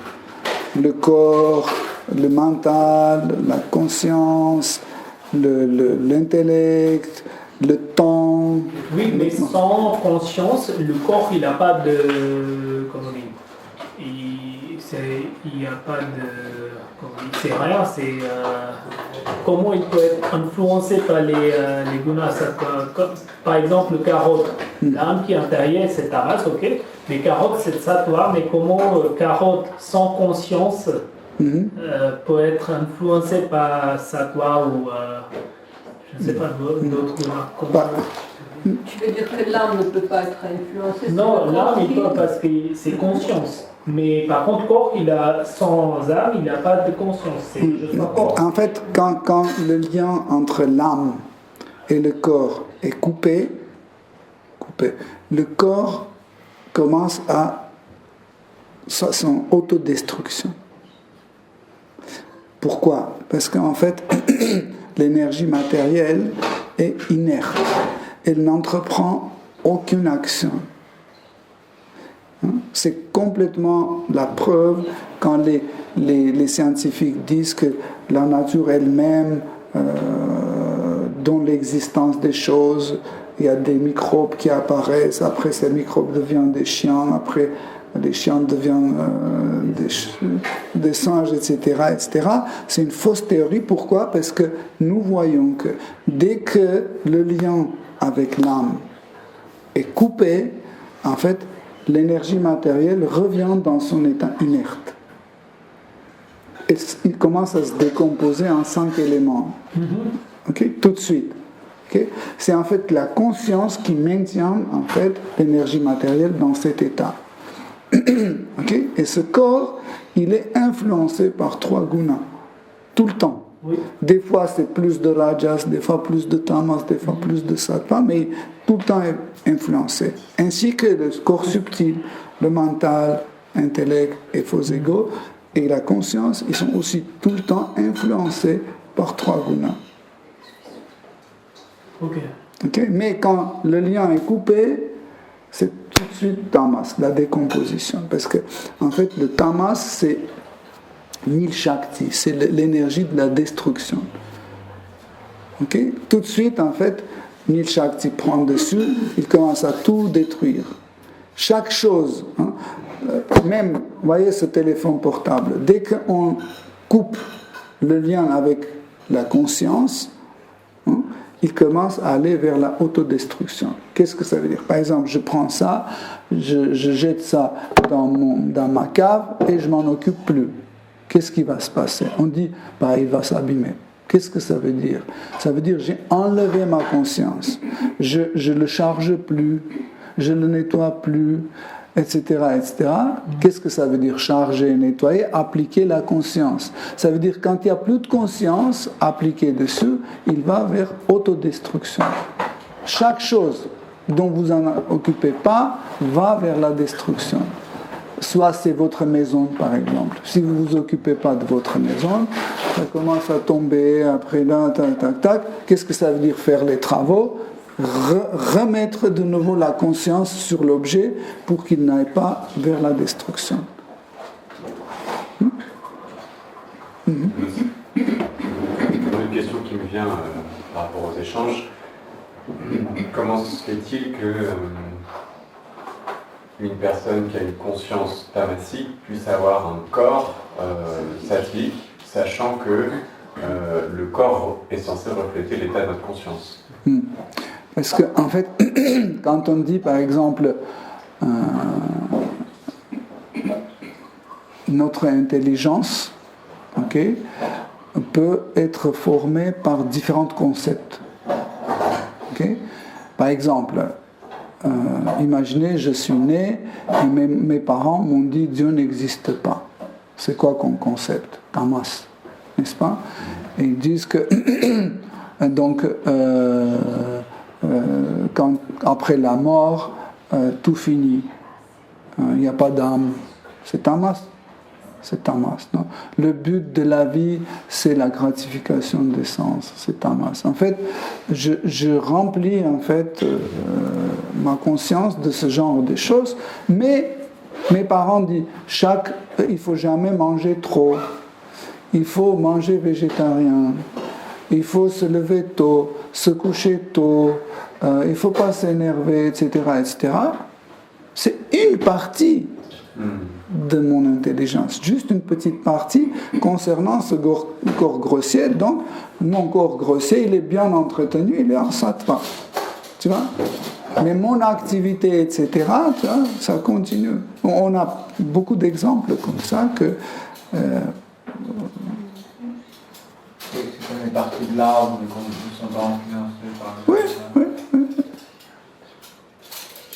Le corps, le mental, la conscience, l'intellect, le temps. Oui, mais sans conscience, le corps, il n'a pas de... Comment dire? Il n'y a pas de... C'est rien, c'est... comment il peut être influencé par les gunas. Par exemple, le carotte, l'âme qui est intérieure, c'est tamas, ok. Mais carotte, c'est sattva, mais comment carotte sans conscience peut être influencé par sattva ou... je ne sais pas, d'autres gunas. Tu veux dire que l'âme ne peut pas être influencée? Non, l'âme, il peut parce que c'est conscience. Mais par contre, le corps, sans âme, il n'a pas de conscience. En fait, quand le lien entre l'âme et le corps est coupé, le corps commence à son autodestruction. Pourquoi? Parce qu'en fait, l'énergie matérielle est inerte. Elle n'entreprend aucune action. C'est complètement la preuve quand les scientifiques disent que la nature elle-même, dans l'existence des choses, il y a des microbes qui apparaissent, après ces microbes deviennent des chiens, après les chiens deviennent des singes, etc., etc. C'est une fausse théorie. Pourquoi? Parce que nous voyons que dès que le lien avec l'âme est coupé, en fait, l'énergie matérielle revient dans son état inerte. Et il commence à se décomposer en 5 éléments. Okay? Tout de suite. Okay? C'est en fait la conscience qui maintient en fait l'énergie matérielle dans cet état. Okay? Et ce corps, il est influencé par 3 gunas, tout le temps. Oui. Des fois c'est plus de rajas, des fois plus de tamas, des fois plus de sattva, mais tout le temps est influencé. Ainsi que le corps subtil, le mental, l'intellect et faux égos, et la conscience, ils sont aussi tout le temps influencés par 3 gunas. Okay? Mais quand le lien est coupé, c'est tout de suite tamas, la décomposition. Parce que, en fait, le tamas, c'est Nil Shakti, c'est l'énergie de la destruction. Okay? Tout de suite, en fait, Nil Shakti prend dessus, il commence à tout détruire. Chaque chose, même, vous voyez ce téléphone portable, dès qu'on coupe le lien avec la conscience, il commence à aller vers la autodestruction. Qu'est-ce que ça veut dire? Par exemple, je prends ça, je jette ça dans ma cave et je m'en occupe plus. Qu'est-ce qui va se passer? On dit, il va s'abîmer. Qu'est-ce que ça veut dire? Ça veut dire, j'ai enlevé ma conscience. Je ne le charge plus, je ne le nettoie plus, etc., etc. Qu'est-ce que ça veut dire? Charger, nettoyer, appliquer la conscience. Ça veut dire, quand il n'y a plus de conscience appliquée dessus, il va vers autodestruction. Chaque chose dont vous n'en occupez pas va vers la destruction. Soit c'est votre maison, par exemple. Si vous ne vous occupez pas de votre maison, ça commence à tomber, après là, tac, tac, tac. Qu'est-ce que ça veut dire faire les travaux? Remettre de nouveau la conscience sur l'objet pour qu'il n'aille pas vers la destruction. Une question qui me vient par rapport aux échanges. Comment se fait-il que une personne qui a une conscience tamasique puisse avoir un corps sattvique, sachant que le corps est censé refléter l'état de notre conscience? Parce que, en fait, quand on dit, par exemple, notre intelligence, peut être formée par différents concepts. Par exemple, imaginez, je suis né et mes parents m'ont dit Dieu n'existe pas. C'est quoi comme concept? Tamas, n'est-ce pas? Et ils disent que donc après la mort, tout finit. Il n'y a pas d'âme. C'est tamas. C'est tamas. Non? Le but de la vie, c'est la gratification des sens. C'est tamas. En fait, je remplis en fait ma conscience de ce genre de choses, mais mes parents disent il ne faut jamais manger trop. Il faut manger végétarien. Il faut se lever tôt, se coucher tôt. Il ne faut pas s'énerver, etc., etc. C'est une partie de mon intelligence, juste une petite partie concernant ce corps grossier. Donc, mon corps grossier, il est bien entretenu, il est en sattva. Tu vois? Mais mon activité, etc., tu vois, ça continue. On a beaucoup d'exemples comme ça que... C'est comme les parties de l'arbre qu'on ne sont pas influencées par le... Oui.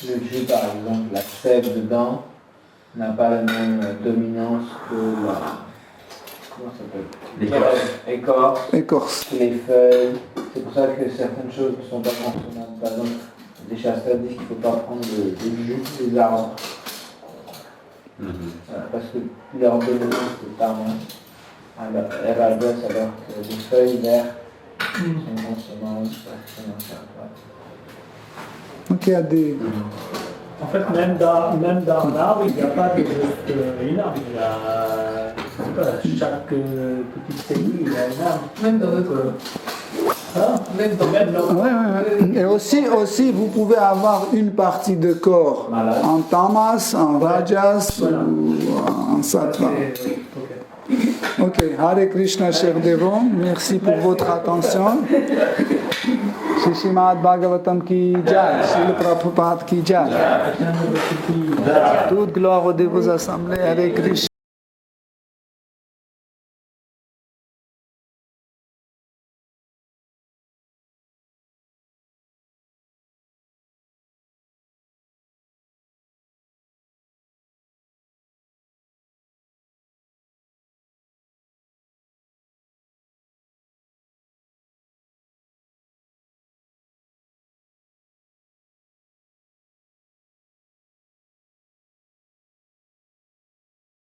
Le jus, par exemple, la sève dedans n'a pas la même dominance que la... Comment ça s'appelle? Écorce. Les feuilles. C'est pour ça que certaines choses ne sont pas consommables. Par exemple, Les Shastras disent qu'il ne faut pas prendre le jus des arbres. Parce que leur dominance est Tama. Alors, Rajas, alors que les feuilles vertes sont consommables financièrement. Donc il y a des... En fait, même dans l'arbre, il n'y a pas de juste une arbre. Il y a, chaque petite cellule, il y a une arbre. Même dans notre... Même dans Ouais. Et aussi, vous pouvez avoir une partie de corps en tamas, en rajas ou en sattva. Ok, Hare Krishna, cher Devon, merci pour votre attention. Shrimad Bhagavatam ki jai, Srila Prabhupada ki jai. Toute gloire aux dévots assemblés, Hare Krishna.